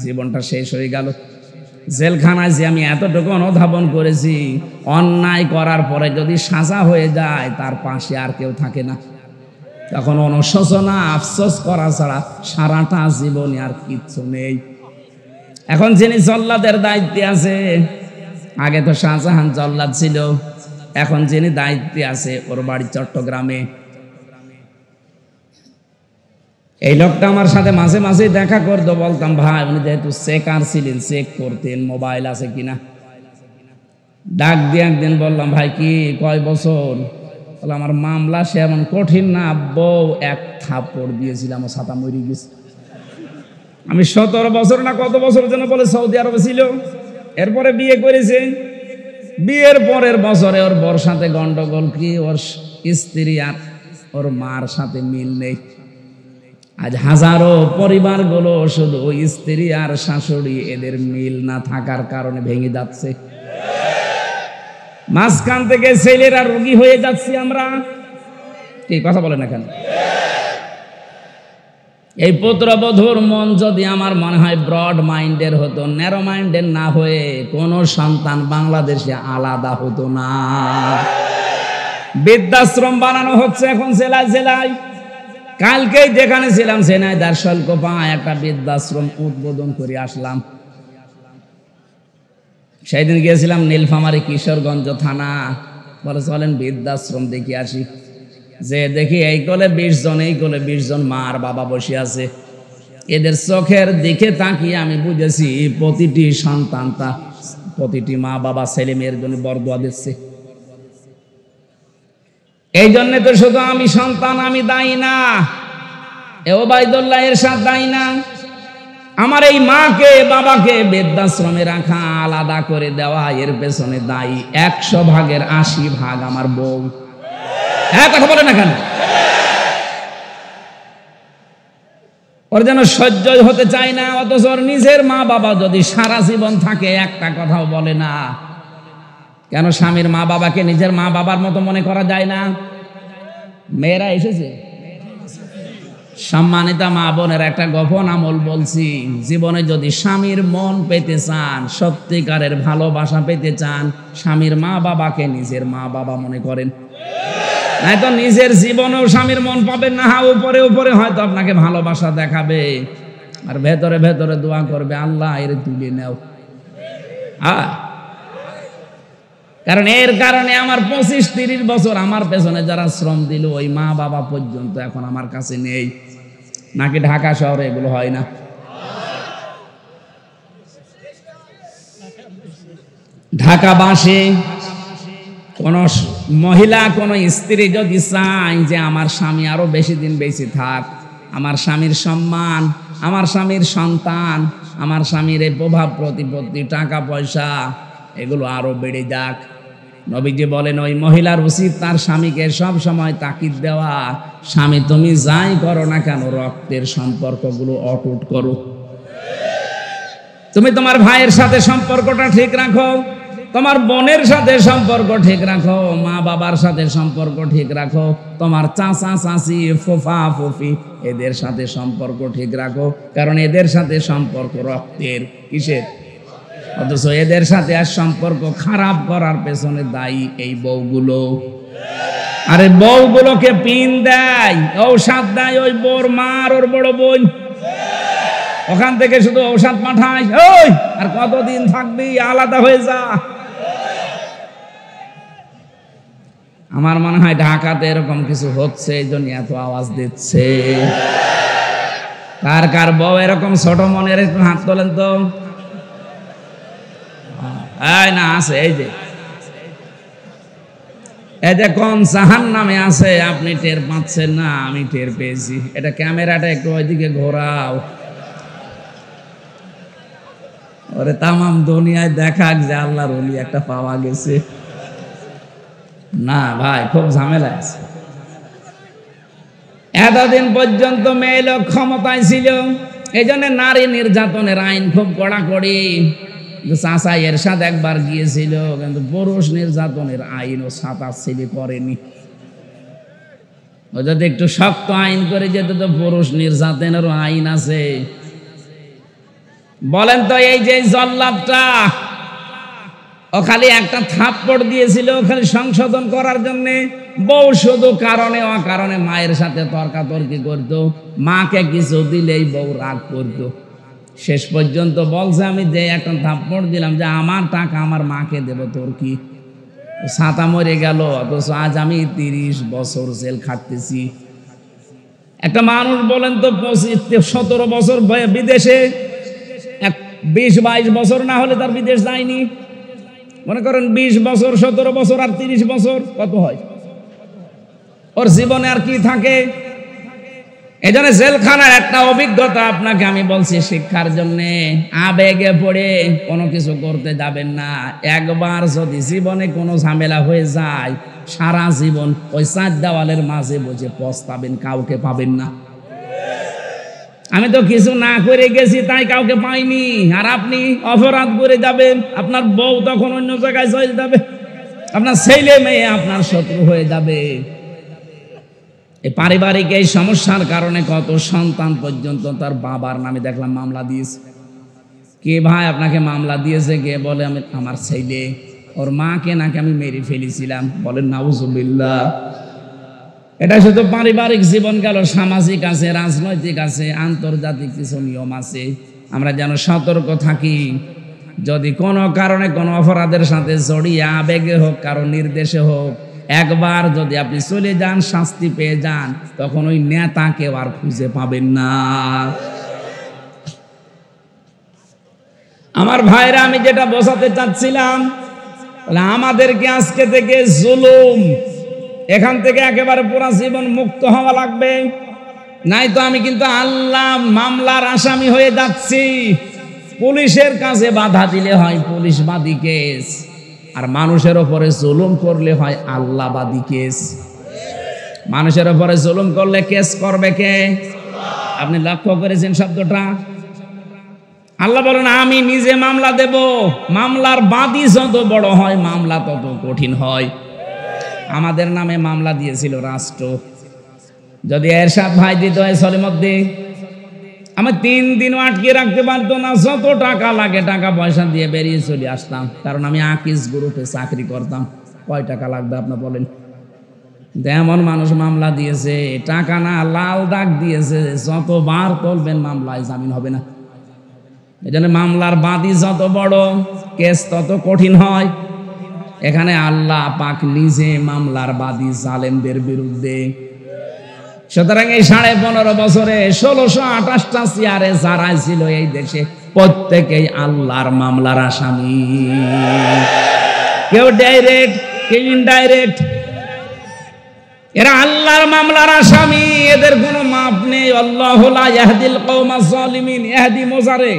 জীবনটা শেষ হয়ে গেল জেলখানায়। যে আমি এতটুকু অনুধাবন করেছি, অন্যায় করার পরে যদি সাজা হয়ে যায় তার পাশে আর কেউ থাকে না, তখন অনুশোচনা আফসোস করা ছাড়া সারাটা জীবনে আর কিচ্ছু নেই। এখন যিনি জল্লাদের দায়িত্বে আছে, আগে তো শাহজাহান জল্লাদ ছিল, এখন যিনি দায়িত্বে আছে ওর বাড়ি চট্টগ্রামে। এই লোকটা আমার সাথে মাঝে মাঝে দেখা করতো, বলতাম ভাই উনি যেহেতু চেকার ছিলেন, চেক করতেন মোবাইল আছে কিনা। ডাক দিয়ে একদিন বললাম ভাই কি কয় বছর? বলে আমার মামলা সে এমন কঠিন না, বউ এক থাপ্পড় দিয়েছিলাম, ও ছাতা মরে গেছে। আমি 17 বছর না কত বছর যেন বলে সৌদি আরবে ছিল, এরপরে বিয়ে করেছে। বিয়ের পরের বছরে ওর বর সাথে গন্ডগোল, কি ওর স্ত্রী আর ওর মার সাথে মিল নেই। আজ হাজারো পরিবারগুলো শুধু ওই স্ত্রী আর শাশুড়ি এদের মিল না থাকার কারণে ভেঙে যাচ্ছে। মাঝখান থেকে ছেলেরা রোগী হয়ে যাচ্ছি আমরা। কি কথা বলেন না কেন? এই পুত্রবধূর মন যদি আমার মনে হয় ব্রড মাইন্ডের হতো, ন্যারো মাইন্ডের না হয়ে কোন সন্তান বাংলাদেশে আলাদা হতো না। বৃদ্ধাশ্রম বানানো হচ্ছে এখন জেলায় জেলায়। কালকেই যেখানে ছিলাম ঝিনাইদহ শৈলকুপায় একটা বৃদ্ধাশ্রম উদ্বোধন করে আসলাম। সেই দিন গিয়েছিলাম নীলফামারী কিশোরগঞ্জ থানা, বলে চলেন বৃদ্ধাশ্রম দেখে আসি। যে দেখি এই কোলে 20 জন, এই কোলে 20 জন মা আর বাবা বসে আছে। এদের চোখের দিকে তাকিয়ে আমি বুঝেছি প্রতিটি সন্তানটা, প্রতিটি মা বাবা ছেলে মেয়ের জন্য বরদোয়া দিচ্ছে। এই জন্য তো শুধু আমি সন্তান আমি দায়ী না, এ ওবায়দুল্লাহ এরশাদ দায়ী না। আমার এই মাকে বাবাকে বৃদ্ধাশ্রমে রাখা, আলাদা করে দেওয়া, এর পেছনে দায়ী 100 ভাগের 80 ভাগ আমার বউ। হ্যাঁ কথা বলে না কেন? ওর যেন সহ্যই হতে চায় না, অথচ ওর নিজের মা বাবা যদি সারা জীবন থাকে একটা কথাও বলে না। কেন স্বামীর মা বাবাকে নিজের মা বাবার মতো মনে করা যায় না? মেয়েরা এসেছে। সম্মানিতা মা বোনের একটা গোপন আমল বলছি, জীবনে যদি স্বামীর মন পেতে চান, সত্যিকারের ভালোবাসা পেতে চান, স্বামীর মা বাবাকে নিজের মা বাবা মনে করেন। নাই তো নিজের জীবনেও স্বামীর মন পাবেন না। উপরে উপরে হয়তো আপনাকে ভালোবাসা দেখাবে, আর ভেতরে ভেতরে দোয়া করবে আল্লাহ এর তুলে নেও। কারণ এর কারণে আমার 25-30 বছর আমার পেছনে যারা শ্রম দিল, ওই মা বাবা পর্যন্ত এখন আমার কাছে নেই। নাকি ঢাকা শহরে এগুলো হয় না? ঢাকাবাসী কোন মহিলা কোন স্ত্রী যদি চায় যে আমার স্বামী আরো বেশি দিন বেঁচে থাক, আমার স্বামীর সম্মান, আমার স্বামীর সন্তান, আমার স্বামীর এই প্রভাব প্রতিপত্তি, টাকা পয়সা এগুলো আরো বেড়ে যাক, নবীজি বলেন ওই মহিলার উচিত তার স্বামীকে সব সময় তাকিদ দেওয়া, স্বামী তুমি যাই করো না কেন রক্তের সম্পর্কগুলো অটুট করো। তুমি তোমার ভাইয়ের সাথে সম্পর্কটা ঠিক রাখো, তোমার বোনের সাথে সম্পর্ক ঠিক রাখো, মা বাবার সাথে সম্পর্ক ঠিক রাখো, তোমার চাচা চাচি ফুফা ফুফি এদের সাথে সম্পর্ক ঠিক রাখো, কারণ এদের সাথে সম্পর্ক রক্তের কিসের, অথচ এদের সাথে আর সম্পর্ক খারাপ করার পেছনে দায়ী এই বউগুলো। আরে বউগুলোকে পিন দেয়, ঔষধ দেয় ওই বোর মার ওর বড় বোন, ওখান থেকে শুধু ঔষধ পাঠায়, ওই আর কতদিন থাকবি, আলাদা হয়ে যা। আমার মনে হয় ঢাকাতে এরকম কিছু হচ্ছে, এই জন্য এত আওয়াজ দিচ্ছে। কার কার বউ এরকম ছোট মনের, একটু হাত তোলেন তো। এই না আছে, এই যে কোন জাহান্নামে আছে আপনি টের পাচ্ছেন না, আমি টের পেয়েছি। এটা ক্যামেরাটা একটু ওইদিকে ঘোরাও, ওরে তামাম দুনিয়ায় দেখাক যে আল্লাহর ওলি একটা পাওয়া গেছে। না ভাই, খুব ঝামেলা আছে। এতদিন পর্যন্ত মেয়ে লোক ক্ষমতায় ছিল, এই জন্য নারী নির্যাতনের আইন খুব কড়াকড়ি। চাচা এরশাদ একবার গিয়েছিল, কিন্তু পুরুষ নির্যাতনের আইন ও ছাতাছিলি করেনি। ও যদি একটু শক্ত আইন করে যেত তো পুরুষ নির্যাতনেরও আইন আছে। বলেন তো, এই যে জল্লাদটা ও খালি একটা থাপ্পড় দিয়েছিল খালি সংশোধন করার জন্য, বউ শুধু কারণে অকারণে মায়ের সাথে তর্কাতর্কি করতো, মাকে কিছু দিলেই বউ রাগ করতো। শেষ পর্যন্ত বলছে আমি যে একটা থাপ্পড় দিলাম যে আমার টাকা আমার মাকে দেব, তোর কি? ছাতা মরে গেল, অথচ আজ আমি 30 বছর জেল খাটতেছি। একটা মানুষ বলেন তো 17 বছর বিদেশে, 20-22 বছর না হলে তার বিদেশ যায়নি। মনে করেন 20 বছর, 17 বছর আর 30 বছর, কত হয়? ওর জীবনে আর কি থাকে? এই জন্য জেলখানার একটা অভিজ্ঞতা আপনাকে আমি বলছি শিক্ষার জন্য। আবেগে পড়ে কোনো কিছু করতে যাবেন না। একবার যদি জীবনে কোনো ঝামেলা হয়ে যায়, সারা জীবন ওই 4 দেওয়ালের মাঝে বসে পস্তাবেন, কাউকে পাবেন না। আমি তো কিছু না করে গেছি তাই কাউকে পাইনি, আর আপনি অপরাধ করে যাবেন, আপনার বউ তখন অন্য জায়গায় চলে যাবে, আপনার ছেলে মেয়ে আপনার শত্রু হয়ে যাবে। এই পারিবারিক এই সমস্যার কারণে কত সন্তান পর্যন্ত তার বাবার নামে দেখলাম মামলা দিয়েছে। কে ভাই আপনাকে মামলা দিয়েছে? কে বলে আমি আমার ছেলে, ওর মাকে নাকি আমি মেরে ফেলেছিলাম। বলেন নাউজুবিল্লাহ। এটা শুধু পারিবারিক জীবন গেল, সামাজিক আছে, রাজনৈতিক আছে, আন্তর্জাতিক কিছু নিয়ম আছে। আমরা যেন সতর্ক থাকি, যদি কোনো কারণে কোনো অপরাধের সাথে জড়িয়ে আবেগে হোক, কারো নির্দেশে হোক, একবার যদি আপনি চলে যান, শাস্তি পেয়ে যান, তখন ওই নেতাকে আর খুঁজে পাবেন না। আমার ভাইরা, আমি যেটা বোঝাতে চাচ্ছিলাম, আমাদেরকে আজকে থেকে জুলুম, এখান থেকে একেবারে পুরা জীবন মুক্ত হওয়া লাগবে, নাই তো আমি কিন্তু আল্লাহ মামলার আসামি হয়ে যাচ্ছি। পুলিশের কাছে বাধা দিলে হয় পুলিশবাদী কেস, আর মানুষের ওপরে জুলুম করলে হয় আল্লাহবাদী কেস। মানুষের ওপরে জুলুম করলে কেস করবে কে? আপনি লক্ষ্য করেছেন শব্দটা? আল্লাহ বলেন আমি নিজে মামলা দেব। মামলার বাদী যত বড় হয় মামলা তত কঠিন হয়। আমাদের নামে মামলা দিয়েছিল রাষ্ট্র, যদি এরশাদ ভাই দিত সলিমদ্দি, আমি 3 দিনও আটকে রাখতে পারতো না। যত টাকা লাগে টাকা পয়সা দিয়ে বেরিয়ে চলে আসতাম, কারণ আমি আকিস গ্রুপে চাকরি করতাম। কয় টাকা লাগবে আপনার বলেন? এমন মানুষ মামলা দিয়েছে, টাকা না লাল দাগ দিয়েছে, যতবার তুলবেন মামলায় জামিন হবে না। এই জন্য মামলার বাদী যত বড়, কেস তত কঠিন হয়। এখানে আল্লাহ পাক নিজে মামলার বাদী জালেমদের বিরুদ্ধে। সুতরাং এই 15.5 বছরে 1628টা চেয়ারে যারা ছিল এই দেশে প্রত্যেকেই আল্লাহর মামলার আসামি, কেউ ডাইরেক্ট কেউ ইনডাইরেক্ট, এরা আল্লাহর মামলার আসামি, এদের কোনো মাপ নেই। আল্লাহু লা ইয়াহদিল কওমাজ জালিমিন, ইহদি মুজারে,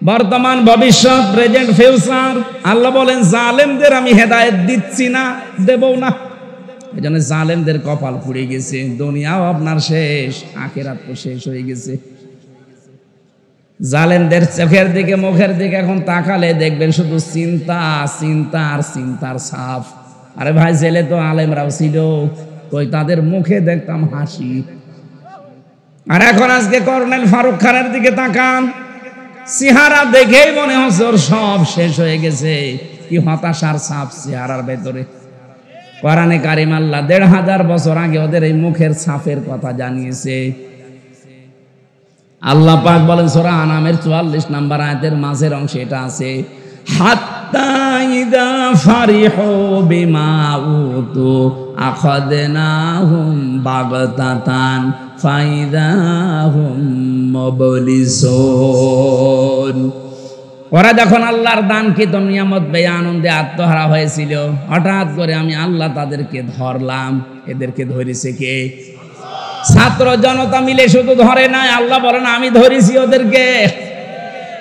বর্তমান ভবিষ্যৎ প্রেজেন্ট ফিউচার। আল্লাহ বলেন জালেমদের আমি হেদায়েত দিচ্ছি না, দেবও না। এজন্য জালেমদের কপাল পুড়ে গেছে, দুনিয়াও আপনার শেষ, আখিরাত তো শেষ হয়ে গেছে। জালেমদের চোখের দিকে মুখের দিকে এখন তাকালে দেখবেন শুধু চিন্তা চিন্তা আর চিন্তার ছাপ। আরে ভাই, জেলে তো আলেমরাও ছিল, কই তাদের মুখে দেখতাম হাসি। আর এখন আজকে কর্নেল ফারুক খানের দিকে তাকান, চেহারা দেখেই মনে হচ্ছে ওর সব শেষ হয়ে গেছে। কি হতাশার ছাপ চেহারার ভেতরে। কোরআনে কারিম আল্লাহ 1500 বছর আগে ওদের এই মুখের ছাপের কথা জানিয়েছে। আল্লাহ পাক বলেন সূরা আনামের 44 নম্বর আয়াতের মাঝের অংশে এটা আছে, হাত্তা ইযা ফারিহু বিমা উতু আখাযনাহুম বাগতাতান ফাইদাহুম মুবলিসুন। ওরা যখন আল্লাহর দানকৃত নিয়ামত পেয়ে আনন্দে আত্মহারা হয়েছিল, হঠাৎ করে আমি আল্লাহ তাদেরকে ধরলাম। এদেরকে ধরেছে কে? ছাত্র জনতা মিলে শুধু ধরে নাই, আল্লাহ বলেন আমি ধরেছি ওদেরকে।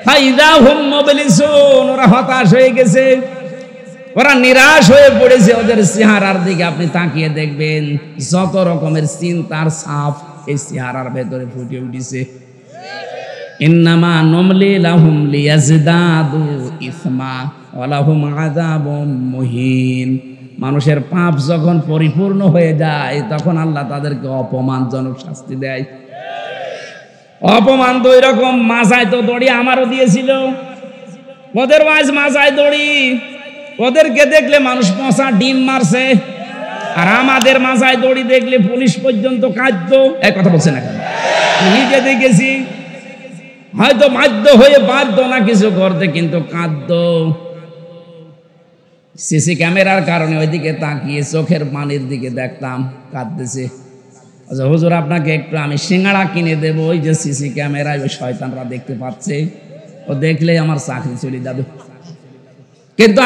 ফাইদাহুম মুবলিসুন, ওরা হতাশ হয়ে গেছে, ওরা নিরাশ হয়ে পড়েছে। ওদের চেহারার দিকে আপনি তাকিয়ে দেখবেন যত রকমের চিন্তার ছাপ এই চেহারার ভেতরে ফুটে উঠেছে। ইন্নামা নুমলি লাহুম লিয়াজদাদু ইসমা ওয়া লাহুম আযাবুম মুহিন। মানুষের পাপ যখন পরিপূর্ণ হয়ে যায় তখন আল্লাহ তাদেরকে অপমানজনক শাস্তি দেয়। অপমান তো এরকম, মাজায় তো দড়ি আমারও দিয়েছিল, ওদের ওয়াজ মাজায় দড়ি। ওদেরকে দেখলে মানুষ পচা ডিম মারছে, আর আমাদের মাজায় দড়ি দেখলে পুলিশ পর্যন্ত কাঁদতো। এক কথা বলছে না কেন? নিজে দেখেছি, হয়তো বাধ্য হয়ে বাধ্য না কিছু করতে, কিন্তু কাঁদতো। সিসি ক্যামেরার কারণে ওইদিকে তাকিয়ে চোখের পানির দিকে দেখতাম, কাঁদতেছে। আচ্ছা হুজুর, আপনাকে একটু আমি সিঙ্গাড়া কিনে দেবো, ওই যে সিসি ক্যামেরায় ওই শয়তানরা দেখতে পাচ্ছে, ও দেখলেই আমার চাকরি চলে যাবে। কিন্তু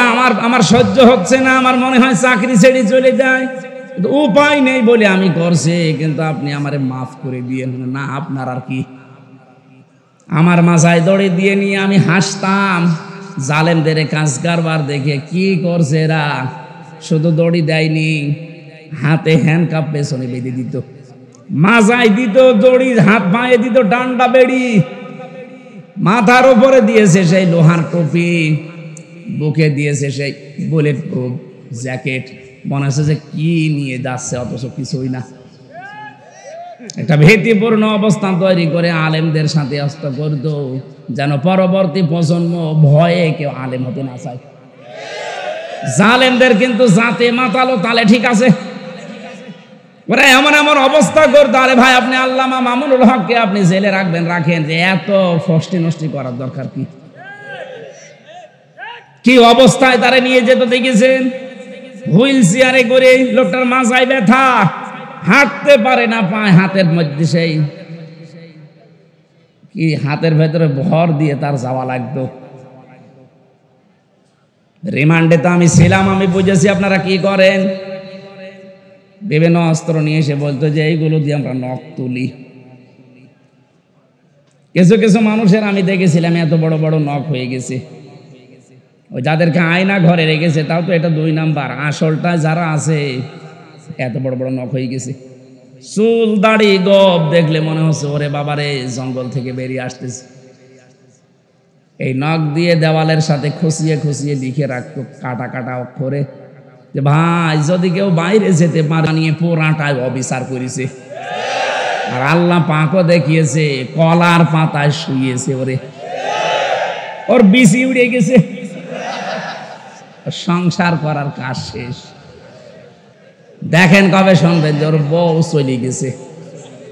আমার সহ্য হচ্ছে না, আমার মনে হয় চাকরি ছেড়ে চলে যায়, কিন্তু উপায় নেই বলে আমি করছি। কিন্তু আপনি আমারে মাফ করে দিয়ে না, আপনার আর কি। আমার মাথায় দড়ি দিয়ে নিয়ে আমি হাসতাম, জালেমদের কাজ কারবার দেখে। কি করছে এরা? শুধু দড়ি দেয়নি, হাতে হ্যান্ডকাপ পেছনে বেঁধে দিত, মাজায় দিত দড়ি, হাত পায়ে দিত ডান্ডা বেড়ি, মাথার উপরে দিয়েছে সেই লোহার টুপি, বুকে দিয়েছে সেই বুলেট প্রুফ জ্যাকেট। মনে হচ্ছে যে কি নিয়ে যাচ্ছে, অথচ কিছুই না। একটা ভীতিপূর্ণ অবস্থান তৈরি করে আলেমদের সাথে অস্ত করত, যেন পরবর্তী প্রজন্ম ভয়ে কেউ আলেম হতে না চায়। জালেমদের কিন্তু জাতে মাতালো তালে ঠিক আছে, ওরা এমন এমন অবস্থা করতো। আরে ভাই, আপনি আল্লামা মামুনুল হককে আপনি জেলে রাখবেন, রাখেন, যে এত ফষ্টি নষ্টি করার দরকার কি? কি অবস্থায় তারা নিয়ে যেত দেখেছেন? হুইল চেয়ারে করে, লোকটার মাথায় ব্যথা, হাঁটতে পারে না, পায় হাতের মধ্যে সেই কি হাতের ভেতরে ভর দিয়ে তার যাওয়া লাগতো। রিমান্ডে তো আমি ছিলাম, আমি বুঝেছি আপনারা কি করেন। বিভিন্ন অস্ত্র নিয়ে এসে বলতো যে এইগুলো দিয়ে আমরা নখ তুলি। কিছু কিছু মানুষের আমি দেখেছিলাম এত বড় বড় নখ হয়ে গেছে, ওই যাদেরকে আয়না ঘরে রেখেছে, তাও তো এটা 2 নাম্বার। আসলটা যারা আছে এত বড় বড় নখ হয়ে গেছে, চুল দাড়ি গপ দেখলে মনে হচ্ছে ওরে বাবারে জঙ্গল থেকে বেরিয়ে আসতেছে। এই নখ দিয়ে দেওয়ালের সাথে খুশিয়ে খুশিয়ে লিখে রাখতো কাটা কাটা অক্ষরে যে ভাই যদি কেউ বাইরে যেতে পারে, নিয়ে পুরাটায় অবিচার করেছে। আর আল্লাহ পাকও দেখিয়েছে কলার পাতায় শুয়েছে, ওরে ওর বিসি উড়ে গেছে, সংসার করার কাজ শেষ। দেখেন কবে শুনবেন যে ওর বউ চলে গেছে,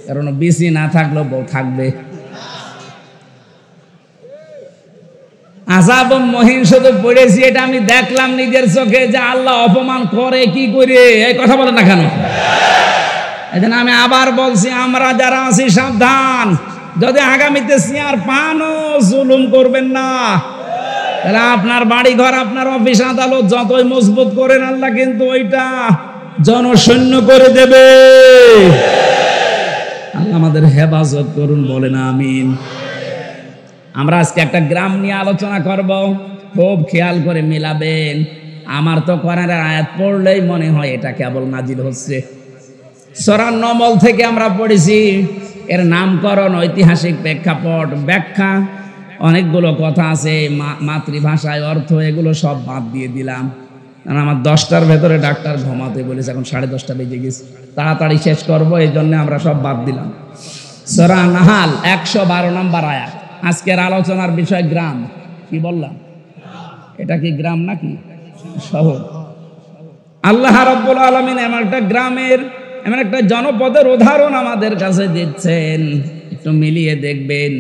কারণ বিসি না থাকলেও বউ থাকবে। আযাব মহিন শুধু পড়েছি, এটা আমি দেখলাম নিজের চোখে যে আল্লাহ অপমান করে কি করে। এই কথা বলে না কেন? এজন্য আমি আবার বলছি, আমরা যারা আছি সাবধান, যদি আগামীতে চেয়ার পানও জুলুম করবেন না। তাহলে আপনার বাড়ি ঘর, আপনার অফিস আদালত যতই মজবুত করেন, আল্লাহ কিন্তু ওইটা জনশূন্য করে দেবে। আল্লাহ আমাদের হেফাজত করুন, বলেন আমিন। আমরা আজকে একটা গ্রাম নিয়ে আলোচনা করব, খুব খেয়াল করে মিলাবেন। আমার তো কোরআনের আয়াত পড়লেই মনে হয় এটা কেবল নাজিল হচ্ছে। সূরা নমল থেকে আমরা পড়েছি, এর নামকরণ, ঐতিহাসিক প্রেক্ষাপট, ব্যাখ্যা, অনেকগুলো কথা আছে, মাতৃভাষায় অর্থ, এগুলো সব বাদ দিয়ে দিলাম। কারণ আমার 10টার ভেতরে ডাক্তার ঘুমাতে বলেছে, এখন 10:30 বেজে গেছে, তাড়াতাড়ি শেষ করব, এই জন্য আমরা সব বাদ দিলাম। সূরা নাহাল 112 নম্বর আয়াত। আজকের আলোচনার বিষয় গ্রাম। কি বললাম? এটা কি গ্রাম নাকি শহর? আল্লাহ রাব্বুল আলামিন এমন একটা গ্রামের, এমন একটা জনপদের উদাহরণ আমাদের কাছে দিচ্ছেন, একটু মিলিয়ে দেখবেন।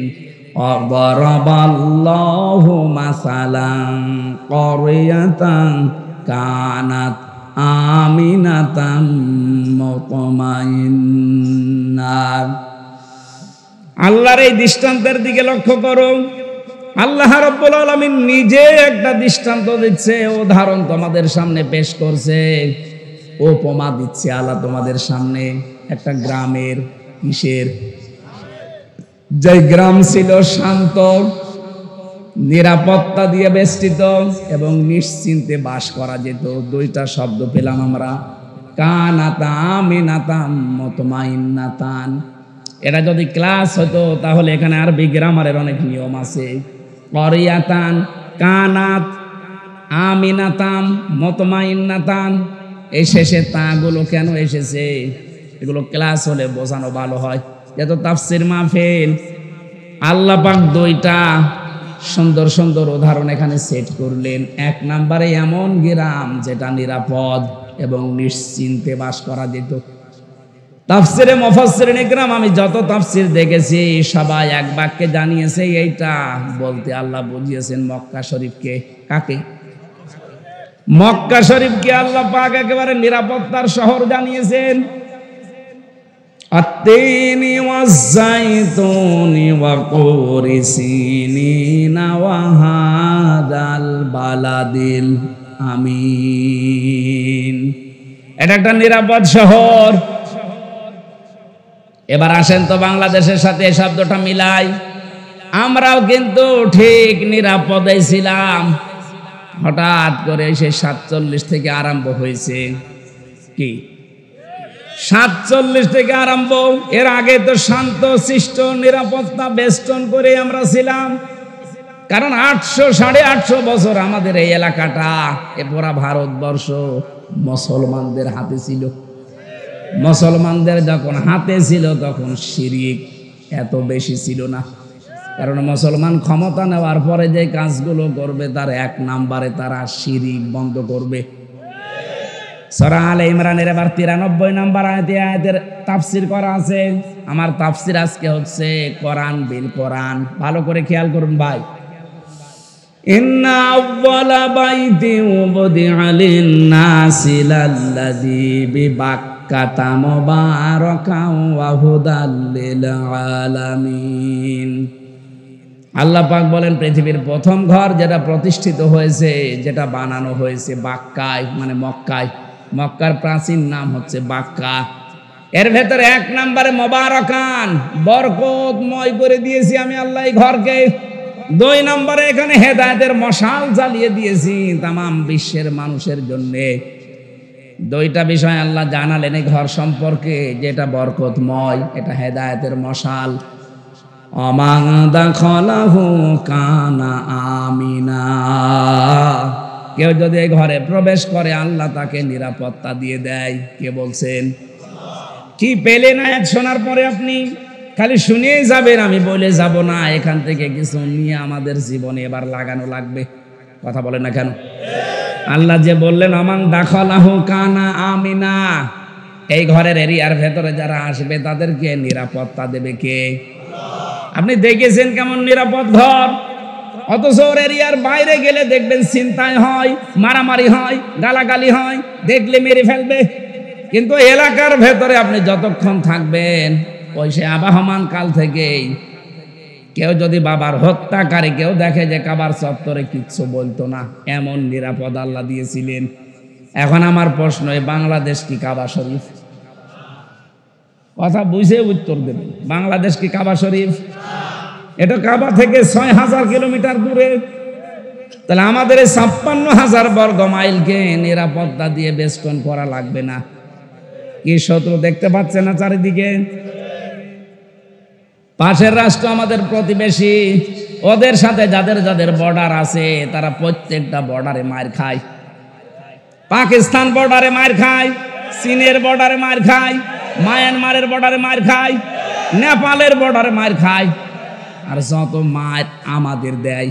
অবরাবাল্লাহু মাসালান ক্বরিয়াতান কানাত আমিনাতাম মুতমাইন্নাহ। আল্লাহর এই দৃষ্টান্তের দিকে লক্ষ্য করো। আল্লাহ রাব্বুল আলামিন নিজে একটা দৃষ্টান্ত দিচ্ছে, উদাহরণ তোমাদের সামনে পেশ করছে, উপমা দিচ্ছে আল্লাহ তোমাদের সামনে একটা গ্রামের। কিসের? যে গ্রাম ছিল শান্ত, নিরাপত্তা দিয়ে বেষ্টিত এবং নিশ্চিন্তে বাস করা যেত। 2টা শব্দ পেলাম আমরা, কানাত আমিনাতাম মুতমাইন্নাতান। এটা যদি ক্লাস হতো তাহলে এখানে আরবি গ্রামারের অনেক নিয়ম আছে। ক্বরিয়াতান, কানাত, আমিনাতাম, মুতমাইন্নাতান, এই শেষে তাগুলো কেন এসেছে? এগুলো ক্লাস হলে বোঝানো ভালো হয়। যত তাফসির মাহফিল, আল্লাহ পাক 2টা সুন্দর সুন্দর উদাহরণ এখানে সেট করলেন। 1 নম্বরে এমন গ্রাম যেটা নিরাপদ এবং নিশ্চিন্তে বাস করা যেত। তাফসিরে মুফাসসিরিন ইকরাম, আমি যত তাফসির দেখেছি সবাই এক বাক্যে জানিয়েছে এইটা বলতে আল্লাহ বুঝিয়েছেন মক্কা শরীফকে। কাকে? মক্কা শরীফকে আল্লাহ পাক একেবারে নিরাপত্তার শহর জানিয়েছেন। আত-তিনি ওয়াজ-যাইতুনি ওয়া তুরি সিনিনা ওয়া হাদাল বালাদিল আমিন। এটা একটা নিরাপদ শহর। এবার আসেন তো বাংলাদেশের সাথে এই শব্দটা মিলাই। আমরাও কিন্তু ঠিক নিরাপদে ছিলাম, হঠাৎ করে সেই 47 থেকে আরম্ভ হয়েছে। কি 47 থেকে আরম্ভ? এর আগে তো শান্ত শিষ্ট নিরাপত্তা বেষ্টন করে আমরা ছিলাম। কারণ 800-850 বছর আমাদের এই এলাকাটা, এ পুরা ভারতবর্ষ মুসলমানদের হাতে ছিল। মুসলমানদের যখন হাতে ছিল তখন শিরক এত বেশি ছিল না। কারণ মুসলমান ক্ষমতা নেওয়ার পরে যে কাজগুলো করবে তার 1 নম্বরে তারা শিরক বন্ধ করবে। সূরা আলে ইমরানের এবার 93 নম্বর আয়াতের তাফসীর করা আছে। আমার তাফসীর আজকে হচ্ছে কোরআন বিল কোরআন। ভালো করে খেয়াল করুন ভাই। ইন্না আউওয়ালা বাইতিন উবদিআ লিন-নাসি লাল্লাযী বিবাক্কাতা মুবারাকান ওয়া হুদাল লিল আলামিন। আল্লাহ পাক বলেন, পৃথিবীর প্রথম ঘর যেটা প্রতিষ্ঠিত হয়েছে, যেটা বানানো হয়েছে বাক্কায়, মানে মক্কায়। মক্কার প্রাচীন নাম হচ্ছে বাক্কা। এর ভেতরে 1 নম্বরে মুবারাকান, বরকতময় করে দিয়েছি আমি আল্লাহ এই ঘরকে। 2 নম্বরে এখানে হেদায়েতের মশাল জ্বালিয়ে দিয়েছি তামাম বিশ্বের মানুষের জন্য। 2টা বিষয় আল্লাহ জানালেন এই ঘর সম্পর্কে, যেটা বরকতময়, এটা হেদায়েতের মশাল। অমান দাখালাহু কানা আমিনা। কেউ যদি এই ঘরে প্রবেশ করে আল্লাহ তাকে নিরাপত্তা দিয়ে দেয়। কে বলছেন? কি পেলেন আয়াত শোনার পরে আপনি? খালি শুনেই যাবেন, আমি বলে যাব না। এখান থেকে কিছু নিয়ে আমাদের জীবনে এবার লাগানো লাগবে। কথা বলেন না কেন? আল্লাহ যে বললেন অমান দাখালাহু কানা আমিনা, এই ঘরের এরিয়ার ভেতরে যারা আসবে তাদেরকে নিরাপত্তা দেবে কে? আপনি দেখেছেন কেমন নিরাপদ ঘর? অথচ ওর এরিয়ার বাইরে গেলে দেখবেন ছিনতাই হয়, মারামারি হয়, গালাগালি হয়, দেখলে মেরে ফেলবে। কিন্তু এলাকার ভেতরে আপনি যতক্ষণ থাকবেন ওই সে আবাহমান কাল থেকেই কেউ যদি বাবার হত্যাকারী কেউ দেখে যে কাবার চত্বরে কিচ্ছু বলতো না, এমন নিরাপদ আল্লাহ দিয়েছিলেন। এখন আমার প্রশ্ন, এই বাংলাদেশ কি কাবা শরীফ? কথা বুঝে উত্তর দেবেন। বাংলাদেশ কি কাবা শরীফ? এটা কাবা থেকে ৬,০০০ কিলোমিটার দূরে। তাহলে আমাদের এই ৫৬,০০০ বর্গ মাইলকে নিরাপত্তা দিয়ে বেষ্টন করা লাগবে না? কি শত্রু দেখতে পাচ্ছে না চারিদিকে? পাশের রাষ্ট্র আমাদের প্রতিবেশী, ওদের সাথে যাদের যাদের বর্ডার আছে তারা প্রত্যেকটা বর্ডারে মার খায়। পাকিস্তান বর্ডারে মার খায়, চীনের বর্ডারে মার খায়, মায়ানমারের বর্ডারে মার খায়, নেপালের বর্ডারে মার খায়। আর যত মার আমাদের দেয়,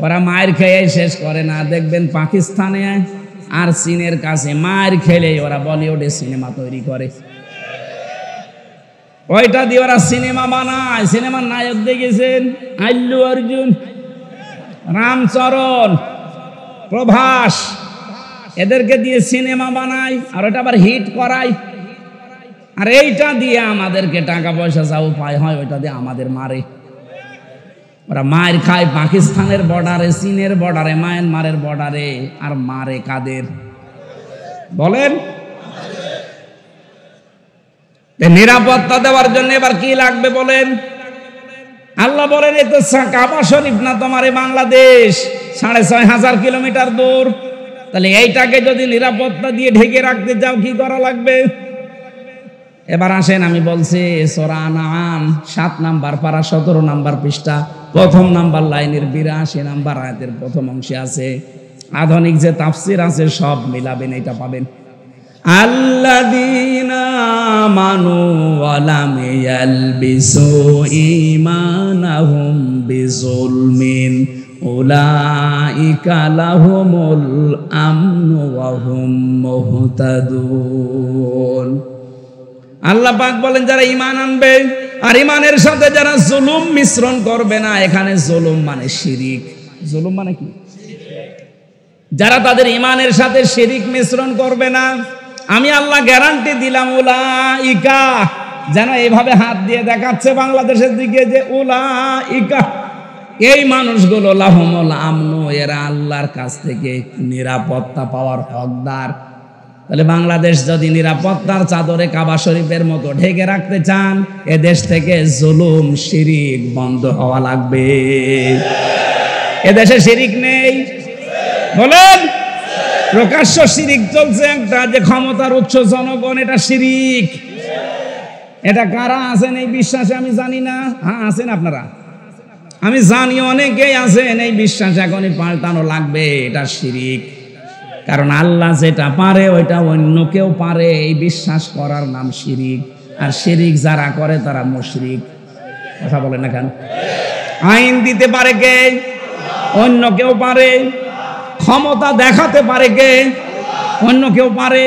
ওরা মার খেয়ে শেষ করে না। দেখবেন পাকিস্তানে আর চীনের কাছে মার খেলে ওরা বলিউডে সিনেমা তৈরি করে, ওইটা দিয়ে ওরা সিনেমা বানায়। সিনেমার নায়ক দেখেছেন? আল্লু অর্জুন, রামচরণ, প্রভাস, এদেরকে দিয়ে সিনেমা বানায় আর ওটা আবার হিট করায়। আর এইটা দিয়ে আমাদেরকে টাকা পয়সা যা উপায় হয় ওইটা দিয়ে আমাদের মারে। ওরা মার খায় পাকিস্তানের বর্ডারে, চীনের বর্ডারে, মায়ানমারের বর্ডারে। আর মারে কাদের বলেন? নিরাপত্তা দেওয়ার জন্য এবার কি লাগবে বলেন? আল্লাহ বলেন এ তো কাবা শরীফ না তোমার বাংলাদেশ, ৬,৫০০ কিলোমিটার দূর। তাহলে এইটাকে যদি নিরাপত্তা দিয়ে ঢেকে রাখতে চাও কি করা লাগবে? এবার আসেন, আমি বলছি সূরা আনআম ৭ নাম্বার পারা ১৭ নাম্বার পৃষ্ঠা, প্রথম নাম্বার লাইনের ৮২ নাম্বার আয়াতের প্রথম অংশে আছে। আধুনিক যে তাফসির আছে সব মিলাবেন, এটা পাবেন। আল্লাযীনা আমানু ওয়া লাম ইয়ালবিসু ঈমানাহুম বিযুলমিন উলাইকা লাহুমুল আমনু ওয়া হুম মুহতাদুন। আল্লাহ পাক বলেন যারা ঈমান আনবে আর ঈমানের সাথে যারা জুলুম মিশ্রণ করবে না। এখানে জুলুম মানে শিরিক। জুলুম মানে কি? যারা তাদের ঈমানের সাথে শিরিক মিশ্রণ করবে না, আমি আল্লাহ গ্যারান্টি দিলাম। উলাইকা, যেন এইভাবে হাত দিয়ে দেখাচ্ছে বাংলাদেশের দিকে যে উলাইকা, এই মানুষগুলো লাহুমুল আমনু, এরা আল্লাহর কাছ থেকে নিরাপত্তা পাওয়ার হকদার। তাহলে বাংলাদেশ যদি নিরাপত্তার চাদরে কাবা শরীফের মতো ঢেকে রাখতে চান, এ দেশ থেকে জুলুম শিরিক বন্ধ হওয়া লাগবে। এ দেশে শিরিক নেই বলেন? প্রকাশ্য শিরিক চলছে একটা, যে ক্ষমতার উৎস জনগণ, এটা শিরিক। এটা কারা আছেন এই বিশ্বাসে আমি জানি না। হ্যাঁ আছেন আপনারা, আমি জানি অনেকেই আছেন এই বিশ্বাস। এখনই পাল্টানো লাগবে, এটা শিরিক। কারণ আল্লাহ যেটা পারে ওইটা অন্য কেউ পারে, এই বিশ্বাস করার নাম শিরিক। আর শিরিক যারা করে তারা মুশরিক। কথা বলেন না কেন? আইন দিতে পারে কে? অন্য কেউ পারে। ক্ষমতা দেখাতে পারে কে? অন্য কেউ পারে।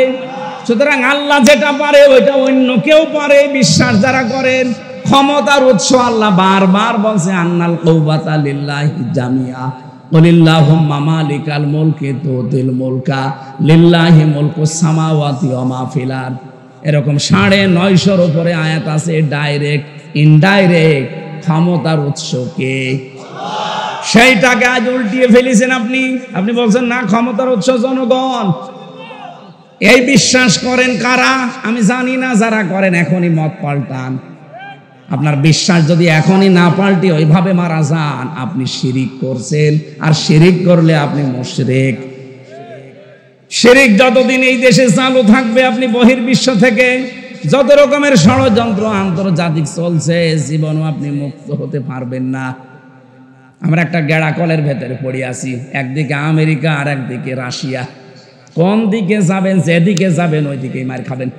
সুতরাং আল্লাহ যেটা পারে ওইটা অন্য কেউ পারে, বিশ্বাস যারা করেন। ক্ষমতার উৎস আল্লাহ বারবার বলছে আন্নাল কুওয়াতা লিল্লাহি জামিআ কুলিল্লাহুম্মা মালিকাল মুলকি তুতিল মুলকা লিল্লাহি মুলকুস সামাওয়াতি ওয়া মা ফিল আরদ। এরকম ৯৫০-এর উপরে আয়াত আছে। ডাইরেক্ট ইনডাইরেক্ট ক্ষমতার উৎস কে? সেইটাকে আজ উল্টিয়ে ফেলেছেন আপনি। আপনি বলছেন না ক্ষমতার উৎস জনগণ। এই বিশ্বাস করেন কারা? আমি জানি না। যারা করেন এখনই মত পাল্টান। আপনার বিশ্বাস যদি এখনই না পাল্টে ওইভাবে মারা যান, আপনি শিরিক করছেন। আর শিরিক করলে আপনি মুশরিক। শিরিক যতদিন এই দেশে চালু থাকবে, আপনি বহির্বিশ্ব থেকে যত রকমের ষড়যন্ত্র আন্তর্জাতিক চলছে, জীবনও আপনি মুক্ত হতে পারবেন না। আমরা একটা গেড়া কলের ভেতরে পড়ে আছি, একদিকে আমেরিকা আর একদিকে রাশিয়া। কোন দিকে যাবেন? যেদিকে যাবেন ওই দিকেই মার খাবেন।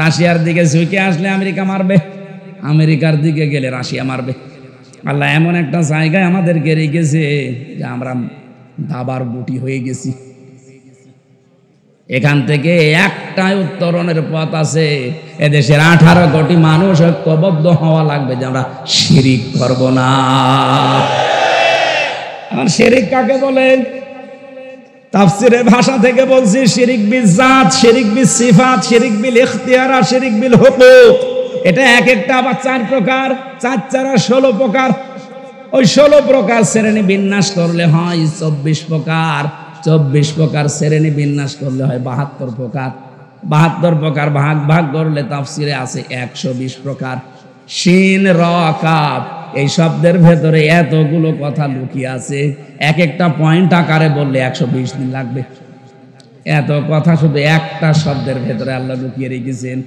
রাশিয়ার দিকে ঝুঁকে আসলে আমেরিকা মারবে, আমেরিকার দিকে গেলে রাশিয়া মারবে। আল্লাহ এমন একটা জায়গায় আমাদেরকে রেখেছে যে আমরা দাবার গুটি হয়ে গেছি। এখান থেকে একটাই উত্তরণের পথ আছে। এদেশের 18 কোটি মানুষ ঐক্যবদ্ধ হওয়া লাগবে যে আমরা শিরিক করব না। আর শিরিক কাকে বলে? তাফসিরের ভাষা থেকে বলছি শিরিক বিল জাত, শিরিক বিল সিফাত, শিরিক বিল ইখতিয়ার আর শিরিক বিল হুকুক। এটা এক একটা আবার 4 প্রকার, 4 4 16 প্রকার। ওই 16 প্রকার শ্রেণী বিন্যাস করলে হয় 24 প্রকার, 24 প্রকার শ্রেণী বিন্যাস করলে হয় 72 প্রকার, 72 প্রকার ভাগ ভাগ করলে তাফসিরে আছে 120 প্রকার। শিন র কাফ এই শব্দের ভেতরে এতগুলো কথা লুকিয়ে আছে, এক একটা পয়েন্ট আকারে বললে 120 দিন লাগবে। এত কথা শুধু একটা শব্দের ভেতরে আল্লাহ লুকিয়ে রেখেছেন।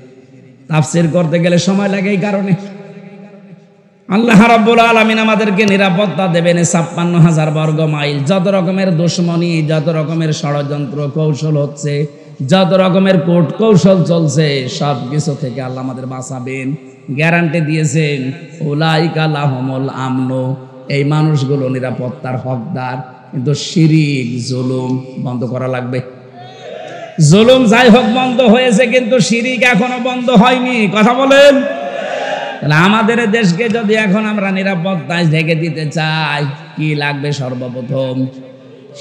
তাফসির করতে গেলে সময় লাগে এই কারণে। আল্লাহ রাব্বুল আলামিন আমাদেরকে নিরাপত্তা দেবেন 56,000 বর্গ মাইল। যত রকমের দুশমনী, যত রকমের ষড়যন্ত্র কৌশল হচ্ছে, যত রকমের কোট কৌশল চলছে, সব কিছু থেকে আল্লাহ আমাদের বাঁচাবেন, গ্যারান্টি দিয়েছেন। উলাইকা লাহুমুল আমনু, এই মানুষগুলো নিরাপত্তার হকদার। কিন্তু শিরিক জুলুম বন্ধ করা লাগবে। জুলুম যাই হোক বন্ধ হয়েছে, কিন্তু শিরিক এখনো বন্ধ হয়নি। কথা বলেন। তাহলে আমাদের দেশকে যদি এখন আমরা নিরাপত্তায় ঢেকে দিতে চাই, কি লাগবে? সর্বপ্রথম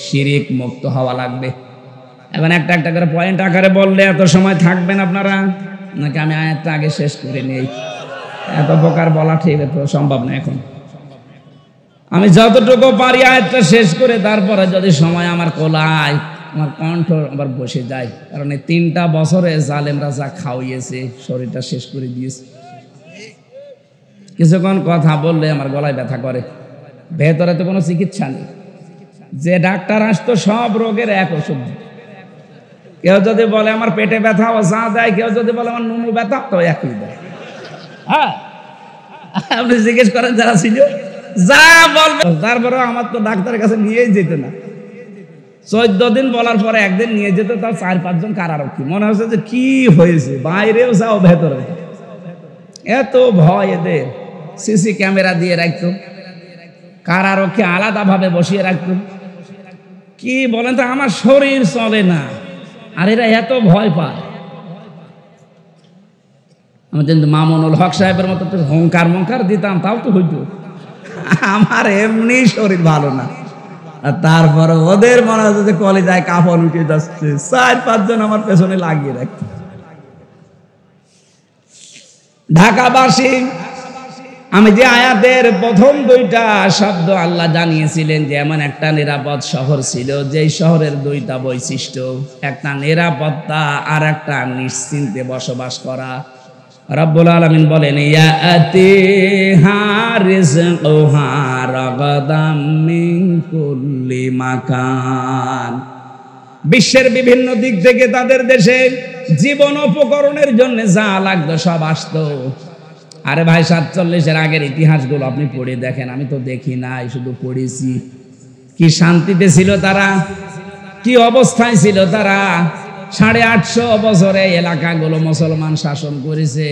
শিরিক মুক্ত হওয়া লাগবে। এখন একটা একটা করে পয়েন্ট আকারে বললে এত সময় থাকবেন আপনারা, নাকি আমি আয়াতটা আগে শেষ করে নেই? এত প্রকার বলা ঠিক সম্ভব না এখন। আমি যতটুকু পারি আয়াতটা শেষ করে তারপরে যদি সময় আমার কোলায়, আমার কণ্ঠ আবার বসে যায়। কারণ এই 3টা বছরে জালেমরা যা খাওয়িয়েছে, শরীরটা শেষ করে দিয়েছে। কিছুক্ষণ কথা বললে আমার গলায় ব্যথা করে। ভেতরে তো কোনো চিকিৎসা নেই। যে ডাক্তার আসতো সব রোগের এক ওষুধ। কেউ যদি বলে আমার পেটে ব্যথা, ও যা দেয়। কেউ যদি বলে আমার নুনু ব্যথা, তো একই দেয়। হ্যাঁ, আপনি জিজ্ঞেস করেন যারা ছিল, যা বলবে। তারপরেও আমার তো ডাক্তারের কাছে নিয়েই যেত না। 14 দিন বলার পরে একদিন নিয়ে যেত, তার 4-5 জন কারারক্ষী। মনে হচ্ছে যে কি হয়েছে, বাইরেও যাও ভেতরে। এত ভয় এদের। সিসি ক্যামেরা দিয়ে রাখতো, কারারক্ষী আলাদাভাবে বসিয়ে রাখতো। কি বলেন তো, আমার শরীর চলে না, আর এরা এত ভয় পায়। আমি কিন্তু মামুনুল হক সাহেবের মতো তো হংকার মঙ্কার দিতাম, তাও তো হইতো। আমার এমনি শরীর ভালো না, আর তারপরে ওদের মনে হচ্ছে যে কলেজায় কাপড় উঠে যাচ্ছে। 4-5 জন আমার পেছনে লাগিয়ে রাখতো। ঢাকাবাসী, আমি যে আয়াতের প্রথম 2টা শব্দ আল্লাহ জানিয়েছিলেন যে এমন একটা নিরাপদ শহর ছিল, যেই শহরের 2টা বৈশিষ্ট্য, একটা নিরাপত্তা আর একটা নিশ্চিন্তে বসবাস করা। রব্বুল আলামিন বলেন, ইয়াতিহা রিজকুহা রাগাদাম মিন কুল্লি মাকান। বিশ্বের বিভিন্ন দিক থেকে তাদের দেশে জীবন উপকরণের জন্য যা লাগতো সব আসতো। আরে ভাই, 47-এর আগের ইতিহাসগুলো আপনি পড়ে দেখেন। আমি তো দেখি নাই, শুধু পড়েছি। কি শান্তিতে ছিল তারা, কি অবস্থায় ছিল তারা। 850 বছরে এলাকাগুলো মুসলমান শাসন করেছে।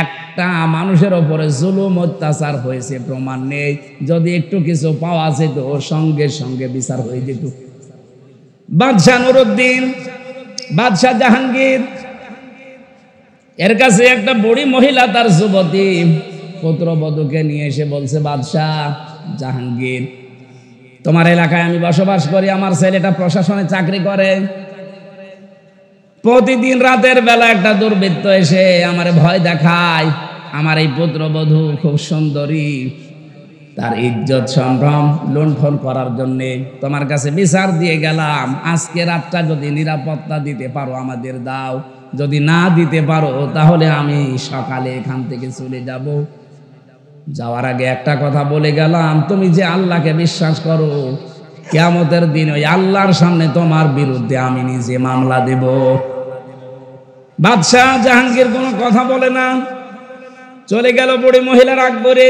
একটা মানুষের ওপরে জুলুম অত্যাচার হয়েছে প্রমাণ নেই। যদি একটু কিছু পাওয়া যেত, সঙ্গে সঙ্গে বিচার হয়ে যেত। বাদশাহ নুরুদ্দিন, বাদশাহ জাহাঙ্গীর, এর কাছে একটা বুড়ি মহিলা তার যুবতী পুত্রবধূকে নিয়ে এসে বলছে, বাদশাহ জাহাঙ্গীর, তোমার এলাকায় আমি বসবাস করি, আমার ছেলেটা প্রশাসনে চাকরি করে। প্রতিদিন রাতের বেলা একটা দুর্বৃত্ত এসে আমার ভয় দেখায়। আমার এই পুত্রবধূ খুব সুন্দরী, তার ইজ্জত সম্ভ্রম লুণ্ঠন করার জন্যে তোমার কাছে বিচার দিয়ে গেলাম। আজকে রাতটা যদি নিরাপত্তা দিতে পারো আমাদের দাও, যদি না দিতে পারো তাহলে আমি সকালে এখান থেকে চলে যাব। যাওয়ার আগে একটা কথা বলে গেলাম, তুমি যে আল্লাহকে বিশ্বাস করো, কিয়ামতের দিন ওই আল্লাহর সামনে তোমার বিরুদ্ধে আমি নিজে মামলা দেব। বাদশাহ জাহাঙ্গীর কোনো কথা বলে না, চলে গেল বুড়ি মহিলার আকবরে।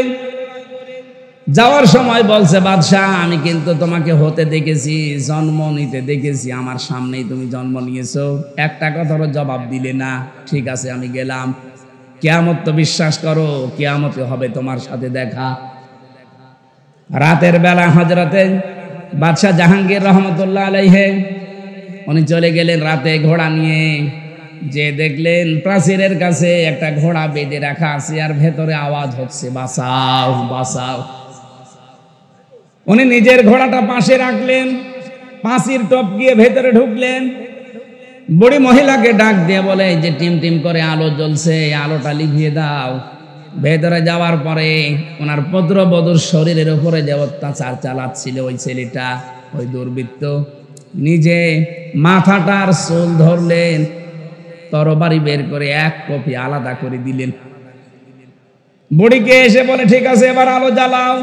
যাওয়ার সময় বলছে, বাদশাহ আমি কিন্তু তোমাকে হতে দেখেছি, জন্ম নিতে দেখেছি, আমার সামনেই তুমি জন্ম নিয়েছো, একটা কথারও জবাব দিলে না। ঠিক আছে, আমি গেলাম। কিয়ামত তো বিশ্বাস করো, কিয়ামতে হবে তোমার সাথে দেখা। রাতের বেলা হযরতে বাদশাহ জাহাঙ্গীর রহমতুল্লাহ আলাইহি উনি চলে গেলেন রাতে ঘোড়া নিয়ে। যে দেখলেন প্রাচীরের কাছে একটা ঘোড়া বেঁধে রাখা আছে, আর ভেতরে আওয়াজ হচ্ছে, বাঁচাও বাঁচাও। উনি নিজের ঘোড়াটা পাশে রাখলেন, পাঁচির টপ গিয়ে ভেতরে ঢুকলেন। বুড়ি মহিলাকে ডাক দিয়ে বলে যে টিম টিম করে আলো জ্বলছে, আলোটা লিভিয়ে দাও। ভেতরে যাওয়ার পরে ওনার পুত্রবধূর শরীরের উপরে যে অত্যাচার চালাচ্ছিল ওই ছেলেটা, ওই দুর্বৃত্ত, নিজে মাথাটার চুল ধরলেন, তরবারি বের করে এক কপি আলাদা করে দিলেন। বুড়িকে এসে বলে ঠিক আছে এবার আলো জ্বালাও।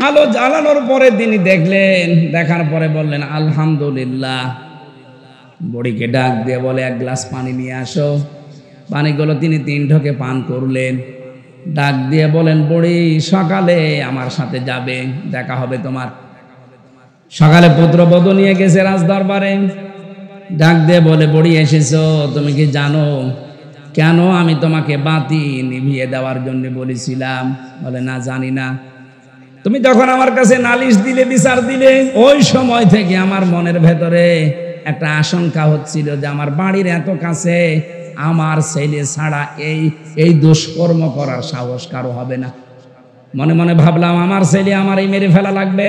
আলো জ্বালানোর পরে তিনি দেখলেন, দেখার পরে বললেন আলহামদুলিল্লাহ। বুড়িকে ডাক দিয়ে বলে এক গ্লাস পানি নিয়ে আসো। পানিগুলো তিনি 3 ঢোকে পান করলেন। ডাক দিয়ে বলেন বুড়ি সকালে আমার সাথে যাবে, দেখা হবে তোমার। সকালে পুত্রবধূ নিয়ে গেছে রাজদরবারে। ডাক দিয়ে বলে বুড়ি এসেছো, তুমি কি জানো কেন আমি তোমাকে বাতি নিভিয়ে দেওয়ার জন্য বলেছিলাম? বলে না জানি না। তুমি যখন আমার কাছে নালিশ দিলে, বিচার দিলে, ওই সময় থেকে আমার মনের ভেতরে একটা আশঙ্কা হচ্ছিল যে আমার বাড়ির এত কাছে আমার ছেলে ছাড়া এই দুষ্কর্ম করার সাহস কারো হবে না। মনে মনে ভাবলাম আমার ছেলে আমারই মেরে ফেলা লাগবে।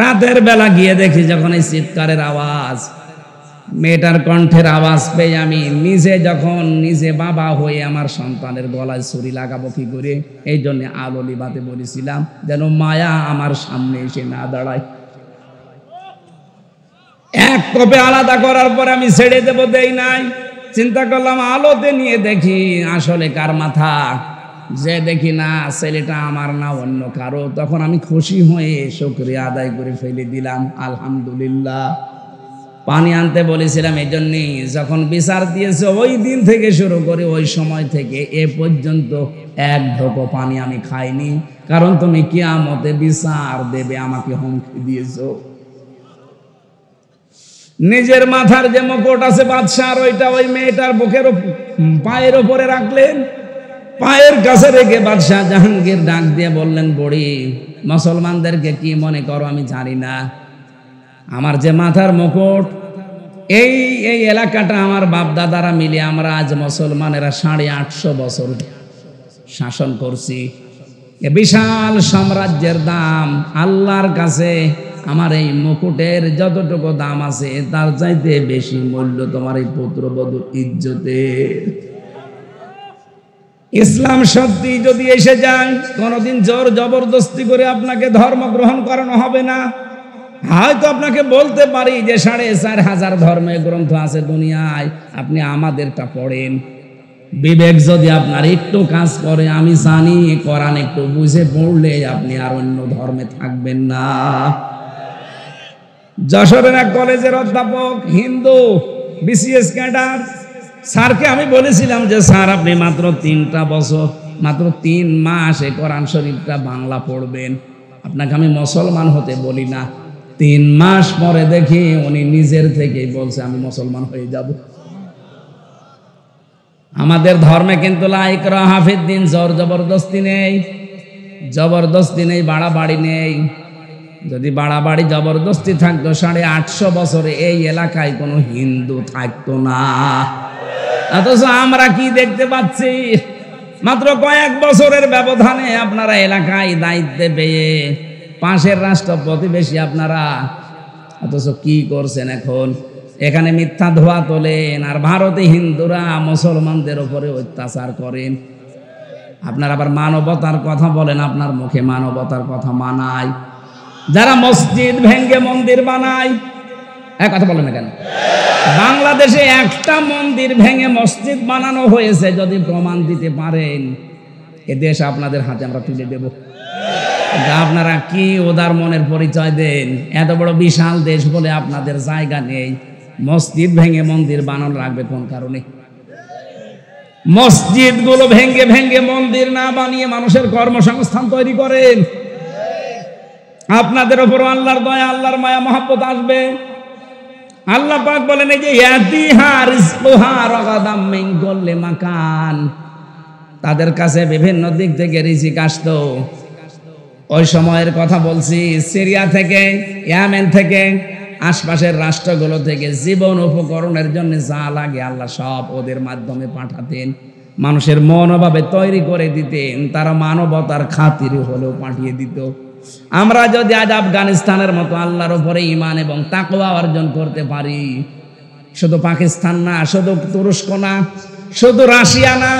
রাতের বেলা গিয়ে দেখি যখন এই চিৎকারের আওয়াজ, মেয়েটার কণ্ঠের আওয়াজ পেয়ে আমি নিজে বাবা হয়ে আমার সন্তানের গলায় ছুরি লাগাবো কি করে, এই জন্য আলো লিবাতে বলেছিলাম যেন মায়া আমার সামনে এসে না দাঁড়ায়। এক কপে আলাদা করার পরে আমি ছেড়ে দেব, দেই নাই। চিন্তা করলাম আলোতে নিয়ে দেখি আসলে কার মাথা। যে দেখি না ছেলেটা আমার না অন্য কারো, তখন আমি খুশি হয়ে শুকরিয়া আদায় করে ফেলে দিলাম আলহামদুলিল্লাহ। পানি আনতে বলেছিলাম এই জন্যই, যখন বিচার দিয়েছে ওই দিন থেকে শুরু করে ওই সময় থেকে এ পর্যন্ত এক ঢোকো পানি আমি খাইনি, কারণ তুমি কিয়ামতে বিচার দেবে আমাকে হুমকি দিয়েছো। নিজের মাথার যে মুকুট আছে বাদশার, ওইটা ওই মেয়েটার বুকের পায়ের উপরে রাখলেন। পায়ের কাছে রেখে বাদশাহ জাহাঙ্গীর ডাক দিয়ে বললেন বুড়ি মুসলমানদেরকে কি মনে করো আমি জানি না, আমার যে মাথার মুকুট, এই এলাকাটা আমার বাপ দাদারা মিলে আমরা আজ মুসলমানেরা 850 বছর শাসন করছি। এ বিশাল সাম্রাজ্যের দাম আল্লাহর কাছে আমার এই মুকুটের যতটুকু দাম আছে তার চাইতে বেশি মূল্য তোমার এই পুত্রবধূর ইজ্জতের। ইসলাম সত্যি যদি এসে যায়, কোনোদিন জোর জবরদস্তি করে আপনাকে ধর্ম গ্রহণ করানো হবে না। হয়তো আপনাকে বলতে পারি যে 4500 ধর্মের গ্রন্থ আছে দুনিয়ায়, আপনি আমাদেরটা পড়েন। বিবেক যদি আপনার একটু কাজ করে, আমি জানি কোরআন একটু বুঝে পড়লে আপনি আর অন্য ধর্মে থাকবেন না। যশোরের এক কলেজের অধ্যাপক, হিন্দু, বিসিএস ক্যাডার, স্যারকে আমি বলেছিলাম যে স্যার আপনি মাত্র 3টা বছর, মাত্র 3 মাস এই কোরআন শরীফটা বাংলা পড়বেন, আপনাকে আমি মুসলমান হতে বলি না। 3 মাস পরে দেখি উনি নিজের থেকেই বলছে আমি মুসলমান হয়ে যাব। আমাদের ধর্মে কিন্তু লা ইকরাহা ফিদ্দিন, জোর জবরদস্তি নেই, জবরদস্তি নেই, বাড়াবাড়ি নেই। যদি বাড়াবাড়ি জবরদস্তি থাকতো 850 বছরে এই এলাকায় কোনো হিন্দু থাকতো না। অথচ আমরা কি দেখতে পাচ্ছি, মাত্র কয়েক বছরের ব্যবধানে আপনারা এলাকায় দায়িত্বে পেয়ে পাশের রাষ্ট্র প্রতিবেশী আপনারা, অথচ কি করছেন এখন? এখানে মিথ্যা ধোয়া তোলেন, আর ভারতে হিন্দুরা মুসলমানদের উপরে অত্যাচার করেন। আপনারা আবার মানবতার কথা বলেন, আপনার মুখে মানবতার কথা মানায়। যারা মসজিদ ভেঙ্গে মন্দির বানায়, এক কথা বলেন না কেন? বাংলাদেশে একটা মন্দির ভেঙে মসজিদ বানানো হয়েছে, যদি প্রমাণ দিতে পারেন এ দেশ আপনাদের হাতে আমরা তুলে দেব। আপনারা কি উদার মনের পরিচয় দেন? এত বড় বিশাল দেশ বলে আপনাদের জায়গা নেই, মসজিদ ভেঙে মন্দির বানানো লাগবে কোন কারণে? মসজিদ গুলো ভেঙ্গে ভেঙ্গে মন্দির না বানিয়ে মানুষের কর্মসংস্থান তৈরি করেন। আপনাদের উপর আল্লাহর দয়া, আল্লাহর মায়া মহব্বত আসবে। আল্লাহ পাক বলেন এই যে ইয়াতিহা রিজকুহা রাগাদাম মিন কুল্লি মাকান, তাদের কাছে বিভিন্ন দিক থেকে রিজিক আসতো। ওই সময়ের কথা বলছি, সিরিয়া থেকে, ইয়েমেন থেকে, আশপাশের রাষ্ট্রগুলো থেকে জীবন উপকরণের জন্য যা লাগে আল্লাহ সব ওদের মাধ্যমে পাঠাতেন। মানুষের মনোভাবে তৈরি করে দিতেন, তারা মানবতার খাতিরে হলেও পাঠিয়ে দিত। আমরা যদি আজ আফগানিস্তানের মতো আল্লাহর উপরে ঈমান এবং তাকওয়া অর্জন করতে পারি, শুধু পাকিস্তান না, শুধু তুরস্ক না, শুধু রাশিয়া না,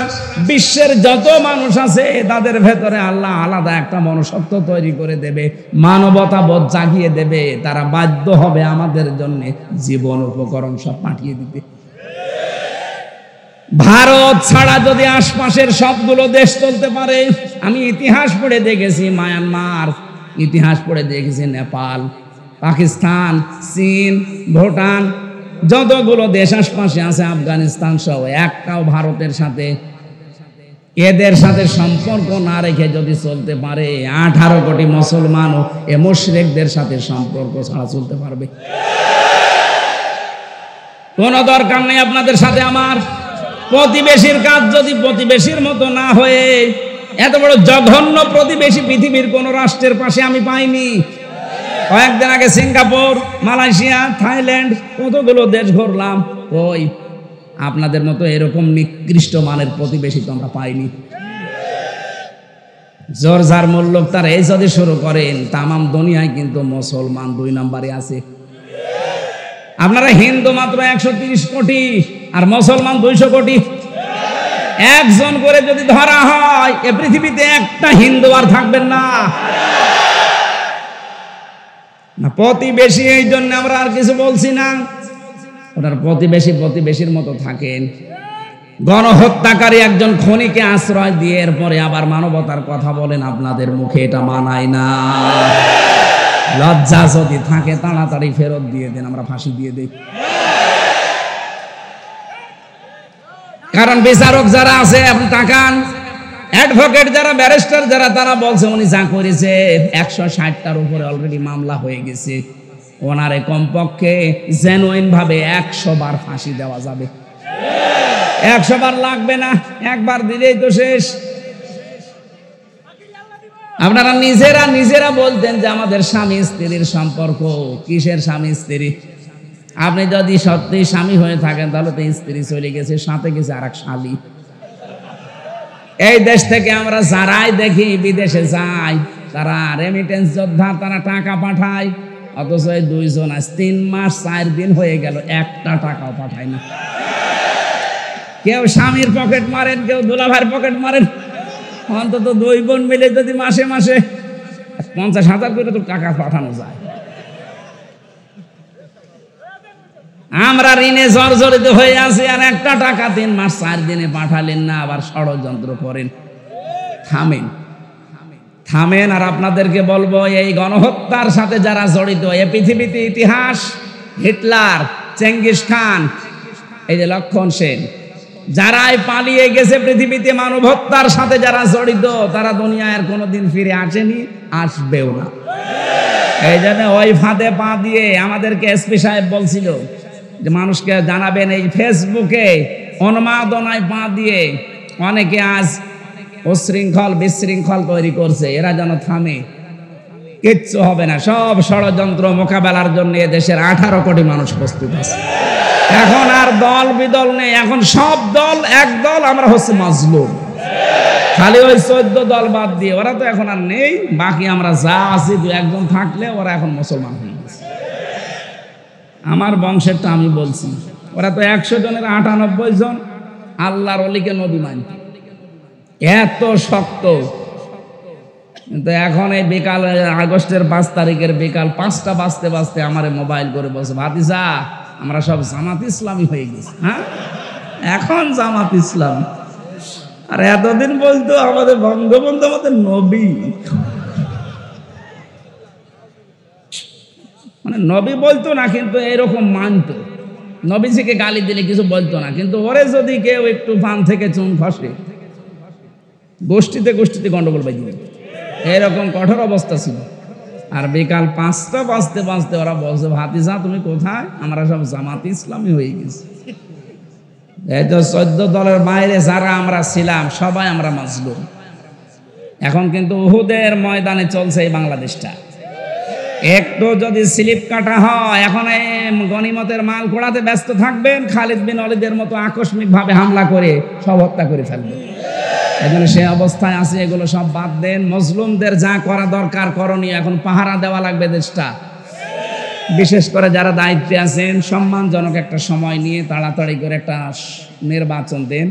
বিশ্বের যত মানুষ আছে তাদের ভেতরে আল্লাহ আলাদা একটা মনুষ্যত্ব তৈরি করে দেবে, মানবতাবোধ জাগিয়ে দেবে। তারা বাধ্য হবে আমাদের জন্য জীবন উপকরণ সব পাঠিয়ে দিতে। ভারত ছাড়া যদি আশপাশের সবগুলো দেশ চলতে পারে, আমি ইতিহাস পড়ে দেখেছি মায়ানমার, ইতিহাস পড়ে দেখেছি নেপাল, পাকিস্তান, চীন, ভুটান, যতগুলো দেশ আশপাশে আছে, আফগানিস্তান সহ, একটাও ভারতের সাথে এদের সাথে সম্পর্ক না রেখে যদি চলতে পারে, 18 কোটি মুসলমানও এ মুশরিকদের সাথে সম্পর্ক ছাড়া চলতে পারবে? কোনো দরকার নেই আপনাদের সাথে আমার। প্রতিবেশীর কাজ যদি প্রতিবেশীর মতো না হয়ে, এত বড় জঘন্য প্রতিবেশী পৃথিবীর কোন রাষ্ট্রের পাশে আমি পাইনি। কয়েকদিন আগে সিঙ্গাপুর, মালয়েশিয়া, থাইল্যান্ড, কতগুলো দেশ ঘুরলাম, ওই আপনাদের মতো এরকম নিকৃষ্ট মানের প্রতিবেশী তো আমরা পাইনি। জোরজার মূল্য তার এই যদি শুরু করেন, তামাম দুনিয়ায় কিন্তু মুসলমান 2 নম্বরে আছে। আপনারা হিন্দু মাত্র 130 কোটি আর মুসলমান 200 কোটি। একজন করে যদি ধরা হয়, এ পৃথিবীতে একটা হিন্দু আর থাকবেন না। প্রতিবেশী, এই জন্য আমরা আর কিছু বলছি না। ওনার প্রতিবেশী প্রতিবেশীর মতো থাকেন। গণহত্যাকারী একজন খনিকে আশ্রয় দিয়ে এরপরে আবার মানবতার কথা বলেন, আপনাদের মুখে এটা মানায় না। লজ্জা যদি থাকে তাড়াতাড়ি ফেরত দিয়ে দেন, আমরা ফাঁসি দিয়ে দিই। কারণ বিচারক যারা আছে, আপনি তাকান, অ্যাডভোকেট যারা, ব্যারিস্টার যারা, তারা বলছে উনি যা করেছে 160টার উপরে অলরেডি মামলা হয়ে গেছে, ওনারে কমপক্ষে জেনুইন ভাবে 100 বার ফাঁসি দেওয়া যাবে। 100 বার লাগবে না, একবার দিলেই তো শেষ। আপনারা নিজেরা বলতেন যে আমাদের স্বামী স্ত্রীর সম্পর্ক, কিসের স্বামী স্ত্রী? আপনি যদি সত্যি স্বামী হয়ে থাকেন তাহলে তো স্ত্রী চলে গেছে, সাথে গেছে আর এক শালী। এই দেশ থেকে আমরা যারাই দেখি বিদেশে যায়, তারা রেমিটেন্স যোদ্ধা, তারা টাকা পাঠায়, অথচ 2 জন আজ 3 মাস 4 দিন হয়ে গেল একটা টাকাও পাঠায় না। কেউ স্বামীর পকেট মারেন, কেউ দুলাভাইয়ের পকেট মারেন। অন্তত 2 বোন মিলে যদি মাসে মাসে 50,000 করে তো টাকা পাঠানো যায়। আমরা ঋণে জর্জরিত হয়ে আছি, আর একটা টাকা 3 মাস 4 দিনে পাঠালেন না, আবার ষড়যন্ত্র করেন। থামেন। আর আপনাদেরকে বলবো, এই গণহত্যার সাথে যারা জড়িত, এই পৃথিবীতে ইতিহাস, হিটলার, চেঙ্গিস খান, এই যে লক্ষণ সেন, যারাই পালিয়ে গেছে পৃথিবীতে মানব হত্যার সাথে যারা জড়িত, তারা দুনিয়ায় আর কোনোদিন ফিরে আসেনি, আসবেও না। এই জন্য ওই ফাঁদে পা দিয়ে আমাদেরকে এসপি সাহেব বলছিল যে মানুষকে জানাবেন, এই ফেসবুকে উন্মাদনায় পা দিয়ে অনেকে আজ উশৃঙ্খল বিশৃঙ্খল তৈরি করছে, এরা যেন থামে। কিচ্ছু হবে না, সব ষড়যন্ত্র মোকাবেলার জন্য দেশের 18 কোটি মানুষ প্রস্তুত আছে। এখন আর দল বিদল নেই, এখন সব দল এক দল, আমরা হচ্ছে মাজলুম। খালি ওই 14 দল বাদ দিয়ে ওরা তো এখন আর নেই, বাকি আমরা যা আছি 2-1 জন থাকলে ওরা এখন মুসলমান হয়ে গেছে। আমার বংশেরটা আমি বলছি, ওরা তো 100 জনের 98 জন আল্লাহর ওলিকে নবী মানত, এত শক্ত। কিন্তু এখন এই বিকাল, আগস্টের 5 তারিখের বিকাল 5টা বাজতে বাজতে আমার মোবাইল করে বলছে, ভাতিজা আমরা সব জামাত ইসলামী হয়ে গেছি। হ্যাঁ, এখন জামাত ইসলাম। আর এতদিন বলতো আমাদের বঙ্গবন্ধু আমাদের নবী, মানে নবী বলতো না কিন্তু এরকম মানতো। নবীজিকে গালি দিলে কিছু বলতো না, কিন্তু ওরে যদি কেউ একটু পান থেকে চুন খসে, গোষ্ঠীতে গন্ডগোল বাজিয়ে দিত, এরকম কঠোর অবস্থা ছিল। আর বিকাল 5টা বাজতে বাজতে ওরা বলছে, ভাতিজা তুমি কোথায়? আমরা সব জামাত ইসলামী হয়ে গেছি। এই তো 14 দলের বাইরে যারা আমরা ছিলাম সবাই আমরা মাজলুম। এখন কিন্তু উহুদের ময়দানে চলছে এই বাংলাদেশটা। একটু যদি স্লিপ কাটা হয়, এখন এই গনিমতের মাল কোড়াতে ব্যস্ত থাকবেন, খালিদ বিন ওয়ালিদের মতো আকস্মিক ভাবে হামলা করে সব হত্যা করে ফেলবে। এজন্য সে অবস্থায় আছে, এগুলো সব বাদ দেন। মজলুমদের যা করা দরকার করণীয়, এখন পাহারা দেওয়া লাগবে দেশটা। বিশেষ করে যারা দায়িত্বে আছেন, সম্মানজনক একটা সময় নিয়ে তাড়াতাড়ি করে একটা নির্বাচন দেন।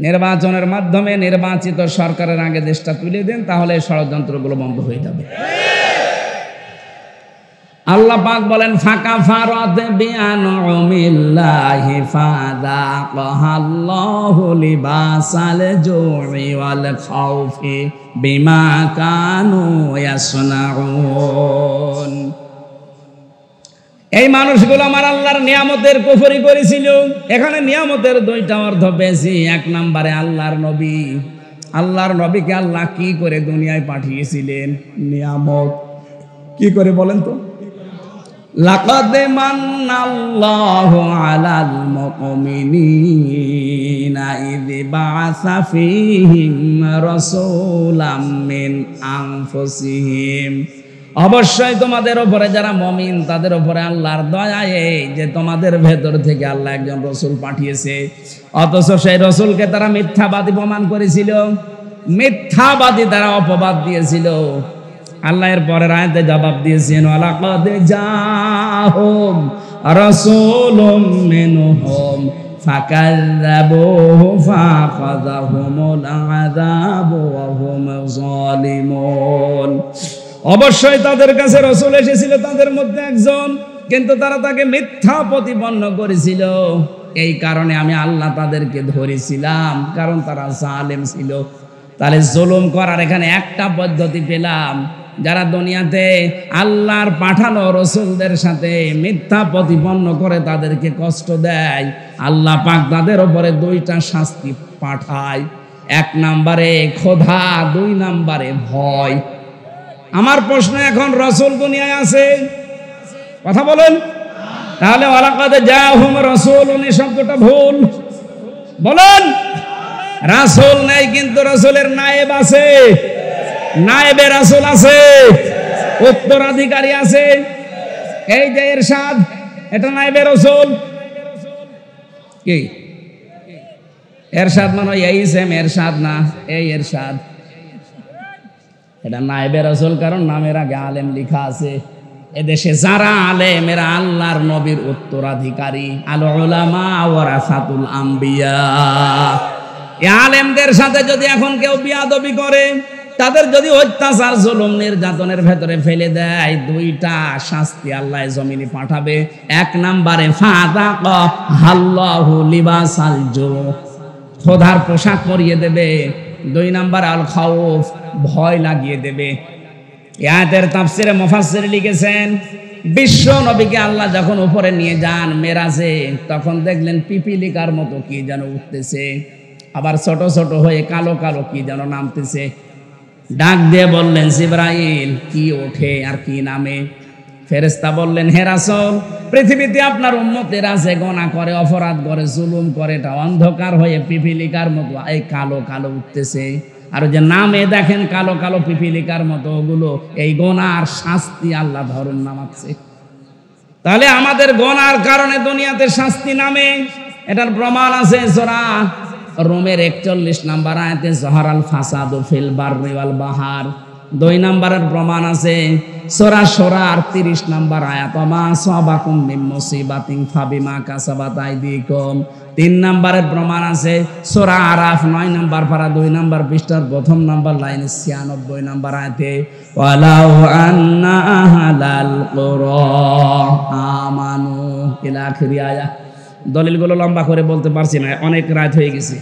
নির্বাচনের মাধ্যমে নির্বাচিত সরকারের আগে দেশটা তুলে দেন, তাহলে ষড়যন্ত্রগুলো বন্ধ হয়ে যাবে। আল্লাহ পাক বলেন ফাকাফারাত বিআনউমিল্লাহি ফাযাকাহাল্লাহু লিবাসাল জুই ওয়াল খাউফি বিমা কানু ইয়াসনাউন। এই মানুষগুলো আমার আল্লাহর নিয়ামতের কুফরি করেছিল। এখানে নিয়ামতের দুইটা অর্থ বেশি। এক নম্বরে আল্লাহর নবী, আল্লাহর নবীকে আল্লাহ কি করে দুনিয়ায় পাঠিয়েছিলেন? নিয়ামত। কি করে বলেন তো? লাকাদ মান্নাল্লাহু আলাল মুমিনিনা ইয বা'আসা ফীহিম রাসূলাম মিন আনফুসিহিম। অবশ্যই তোমাদের উপরে যারা মুমিন তাদের উপরে আল্লাহর দয়া এই যে তোমাদের ভেতর থেকে আল্লাহ একজন রাসূল পাঠিয়েছে। অথচ সেই রাসূলকে তারা মিথ্যাবাদী প্রমাণ করেছিল, মিথ্যাবাদী তারা অপবাদ দিয়েছিল। আল্লাহ এর পরের আয়াতে জবাব দিয়েছেন ওয়ালাকাদ জাআহুম রাসূলুম মিনহুম ফাকাযযাবুহু ফাআখাযাহুমুল আযাবু ওয়া হুম যালিমুন। অবশ্যই তাদের কাছে রাসূল এসেছিল তাদের মধ্যে একজন, কিন্তু তারা তাকে মিথ্যা প্রতিপন্ন করেছিল। এই কারণে আমি আল্লাহ তাদেরকে ধরেছিলাম, কারণ তারা জালেম ছিল। তাহলে জুলুম করার এখানে একটা পদ্ধতি পেলাম, যারা দুনিয়াতে আল্লাহর পাঠানো রাসূলদের সাথে মিথ্যা প্রতিপন্ন করে তাদেরকে কষ্ট দেয়, আল্লাহ পাক তাদের উপরে দুইটা শাস্তি পাঠায়। এক নম্বরে ক্ষোধা, দুই নম্বরে ভয়। আমার প্রশ্ন, এখন রাসূল দুনিয়ায় আছে? কথা বলেন। তাহলে ওয়ালাকাদ জাআহুম রাসূলুন এই শব্দটা ভুল। বলেন, রাসূল নাই, কিন্তু রাসূলের নায়েব আছে, নায়েবে রাসূল আছে, উত্তরাধিকারী আছে। এই যে ইরশাদ, এটা নায়েবে রাসূল। কি ইরশাদ মানে এই সেম ইরশাদ না, এই ইরশাদ এটা নায়েবে রাসূল, কারণ নামের আগে আলেম লেখা আছে। এদেশে যারা আলেম এরা আল্লাহর নবীর উত্তরাধিকারী। আল উলামা ওয়ারাসাতুল আম্বিয়া। এই আলেমদের সাথে যদি এখন কেউ বিয়াদবি করে, তাদের যদি অত্যাচার জুলুম নির্যাতনের ভেতরে ফেলে দেয়, দুইটা শাস্তি আল্লাহ জমিনে পাঠাবে। এক নম্বরে ফাযাকাহাল্লাহু লিবাসাল জু, ক্ষুধার পোশাক পরিয়ে দেবে। দুই নাম্বার আল খাউফ, ভয় লাগিয়ে দেবে। আয়াতের তাফসিরে মুফাসসির লিখেছেন, বিশ্ব নবীকে আল্লাহ যখন উপরে নিয়ে যান মেরাজে, তখন দেখলেন পিপিলিকার মতো কি যেন উঠতেছে, আবার ছোট ছোট হয়ে কালো কালো কি যেন নামতেছে। ডাক দিয়ে বললেন জিবরাইল, কি ওঠে আর কি নামে? ফেরেশতা বললেন, হে রাসূল, পৃথিবীতে আপনার উম্মতের আছে গুনাহ করে, অপরাধ করে, জুলুম করে, এটা অন্ধকার হয়ে পিপিলিকার মতো এই কালো কালো উঠতেছে। আর যে নামে দেখেন কালো কালো পিপিলিকার মতো, ওগুলো এই গুনাহর শাস্তি আল্লাহ ধরুন নামাচ্ছে। তাহলে আমাদের গুনাহর কারণে দুনিয়াতে শাস্তি নামে, এটার প্রমাণ আছে সূরা রোমের 41 নম্বর আয়াতে যাহারাল ফাসাদু ফিল বাররি ওয়াল বাহার। 2 নম্বরের প্রমাণ আছে সূরা শুরার 30 নম্বর আয়াত, মা সাবাকুম মিন মুসিবাতিন ফাবিমা কাসাবাত আইদিকুম। 3 নম্বরের প্রমাণ আছে সূরা আরাফ 9 নম্বর পারা 2 নম্বর পৃষ্ঠার 1ম নম্বর লাইনে 96 নম্বর আয়াতে, ওয়ালাউ আন্না আহলাল কুরা আমানু ইলা আখির আয়াত। দলিলগুলো লম্বা করে বলতে পারছি না, অনেক রাত হয়ে গেছে,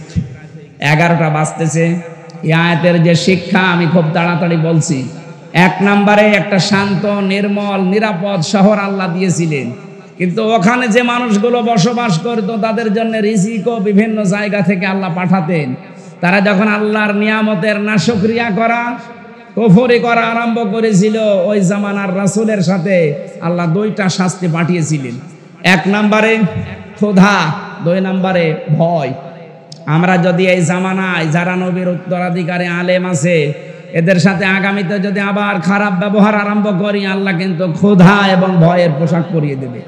11টা বাজতেছে। এই আয়াতের যে শিক্ষা আমি খুব তাড়াতাড়ি বলছি। 1 নম্বরে একটা শান্ত, নির্মল, নিরাপদ শহর আল্লাহ দিয়েছিলেন, কিন্তু ওখানে যে মানুষগুলো বসবাস করত তাদের জন্য রিজিকও বিভিন্ন জায়গা থেকে আল্লাহ পাঠাতেন। তারা যখন আল্লাহর নিয়ামতের নাশকরিয়া করা, কুফরি করা আরম্ভ করেছিল, ওই জামানার রাসূলের সাথে আল্লাহ 2টা শাস্তি পাঠিয়েছিলেন। 1 নম্বরে ক্ষুধা, 2 নম্বরে ভয়। আমরা যদি এই জামানায় যারা নবীর উত্তরাধিকারী আলেম আছে এদের সাথে আগামীতে যদি আবার খারাপ ব্যবহার আরম্ভ করি, আল্লাহ কিন্তু ক্ষুধা এবং ভয়ের পোশাক পরিয়ে দেবে।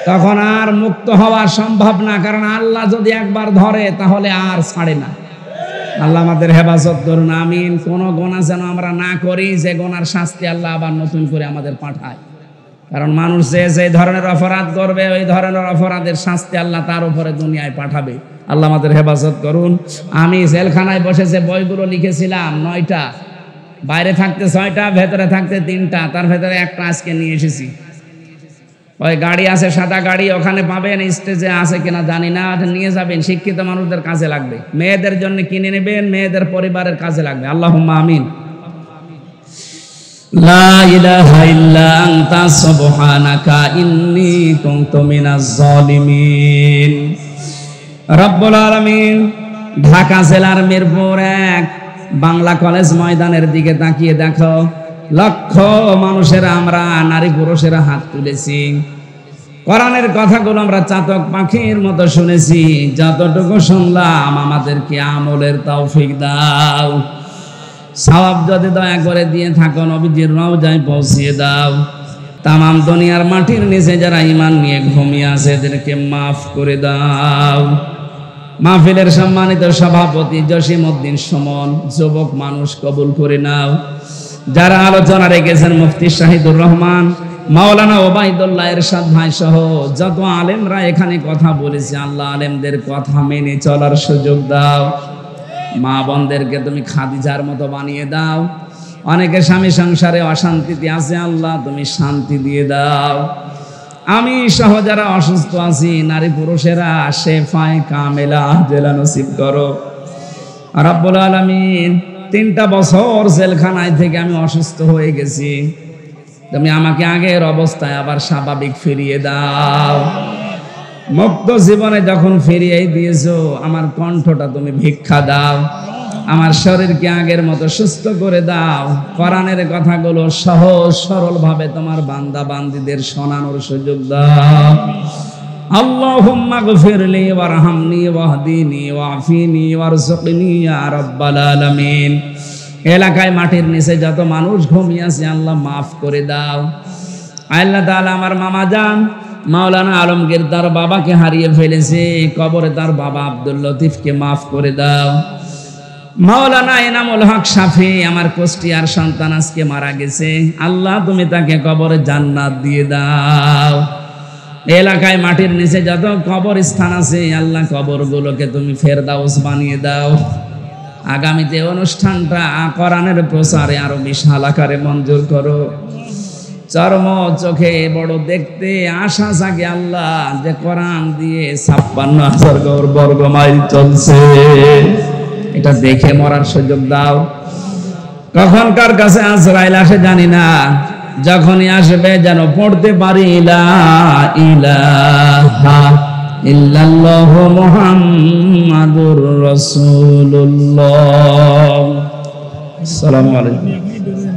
তখন আর মুক্ত হওয়া সম্ভব না, কারণ আল্লাহ যদি একবার ধরে তাহলে আর ছাড়ে না। আল্লাহ আমাদের হেফাজত করুন, আমিন। কোন গোনা যেন আমরা না করি যে গোনার শাস্তি আল্লাহ আবার নতুন করে আমাদের পাঠায়। কারণ মানুষ যে ধরনের অপরাধ করবে ওই ধরনের অপরাধের শাস্তি আল্লাহ তার উপরে দুনিয়ায় পাঠাবে। আল্লাহ আমাদের হেফাজত করুন। আমি জেলখানায় বসে যে বইগুলো লিখেছিলাম 9টা, বাইরে থাকতে 6টা, ভেতরে থাকতে 3টা, তার ভেতরে একটা আজকে নিয়ে এসেছি। ওই গাড়ি আছে, সাদা গাড়ি, ওখানে পাবেন, স্টেজে আছে কিনা জানি না, নিয়ে যাবেন, শিক্ষিত মানুষদের কাজে লাগবে, মেয়েদের জন্য কিনে নেবেন, মেয়েদের পরিবারের কাজে লাগবে। আল্লাহুম্মা আমিন। লা ইলাহা ইল্লা আনতা সুবহানাকা ইন্নী কুনতু মিনাজ জালিমিন। রব্বুল আলামিন ঢাকা জেলার মিরপুর 1 বাংলা কলেজ ময়দানের দিকে তাকিয়ে দেখো, লক্ষ মানুষেরা আমরা নারী পুরুষেরা হাত তুলেছি। কোরআনের কথাগুলো আমরা চাতক পাখির মতো শুনেছি। যতটুকু শুনলাম আমাদেরকে আমলের তৌফিক দাও। সওয়াব যদি দয়া করে দিয়ে থাকো নবীজির রওজায় পৌঁছিয়ে দাও। তামাম দুনিয়ার মাটির নিচে যারা ঈমান নিয়ে ঘুমিয়ে আছে এদেরকে মাফ করে দাও। মাহফিলের সম্মানিত সভাপতি জসিমউদ্দিন সুমন, যুবক মানুষ কবুল করে নাও। যারা আলোচনা রেখেছেন মুফতি শাহিদুর রহমান, মাওলানা ওবাইদুল্লাহ এরশাদ ভাই সহ যত আলেমরা এখানে কথা বলেছে, আল্লাহ আলেমদের কথা মেনে চলার সুযোগ দাও। মা বোনদেরকে তুমি খাদিজার মতো বানিয়ে দাও। অনেকে স্বামী সংসারে অশান্তিতে আছে, আল্লাহ তুমি শান্তি দিয়ে দাও। আমি সহ যারা অসুস্থ আছি নারী পুরুষেরা শেফায়ে কামেলা জেলা নসিব করো রব্বুল আলামিন। 3টা বছর জেলখানায় থেকে আমি অসুস্থ হয়ে গেছি, তুমি আমাকে আগের অবস্থায় আবার স্বাভাবিক ফিরিয়ে দাও। মুক্ত জীবনে যখন ফিরিয়ে দিয়েছো আমার কণ্ঠটা তুমি ভিক্ষা দাও, আমার শরীরকে আগের মতো সুস্থ করে দাও। কোরআনের কথাগুলো সহজ সরল ভাবে তোমার বান্দা বান্দীদের শোনানোর সুযোগ দাও। আল্লাহুম্মা গফিরলি ওয়ারহামনি ওয়াহদিনি ওয়াফিনি ওয়ারযুকনি ইয়া রাব্বাল আলামিন। এলাকায় মাটির নিচে যত মানুষ ঘুমিয়ে আছে আল্লাহ মাফ করে দাও। আল্লাহ তাআলা আমার মামা জান মাওলানা আলমগীর তার বাবাকে হারিয়ে ফেলেছে, কবরে তার বাবা আব্দুল লতিফকে মাফ করে দাও। মাওলানা এনামুল হক শাফি আমার কুষ্টিয়ার সন্তান আজকে মারা গেছে, আল্লাহ তুমি তাকে কবরে জান্নাত দিয়ে দাও। এলাকায় মাটির নিচে যত কবরস্থান আছে আল্লাহ কবরগুলোকে তুমি ফেরদাউস বানিয়ে দাও। আগামীতে অনুষ্ঠানটা কোরআনের প্রচারে আরো বিশাল আকারে মঞ্জুর করো। চর্ম চোখে বড় দেখতে আশা জাগে আল্লাহ যে কোরআন দিয়ে 56,000 বর্গ মাইল চলছে, এটা দেখে মরার সুযোগ দাও। কখন কার কাছে আজরাইল আসে জানি না, যখনই আসবে যেন পড়তে পারি লা ইলাহা ইল্লাল্লাহু মুহাম্মাদুর রাসূলুল্লাহ। আসসালামু আলাইকুম।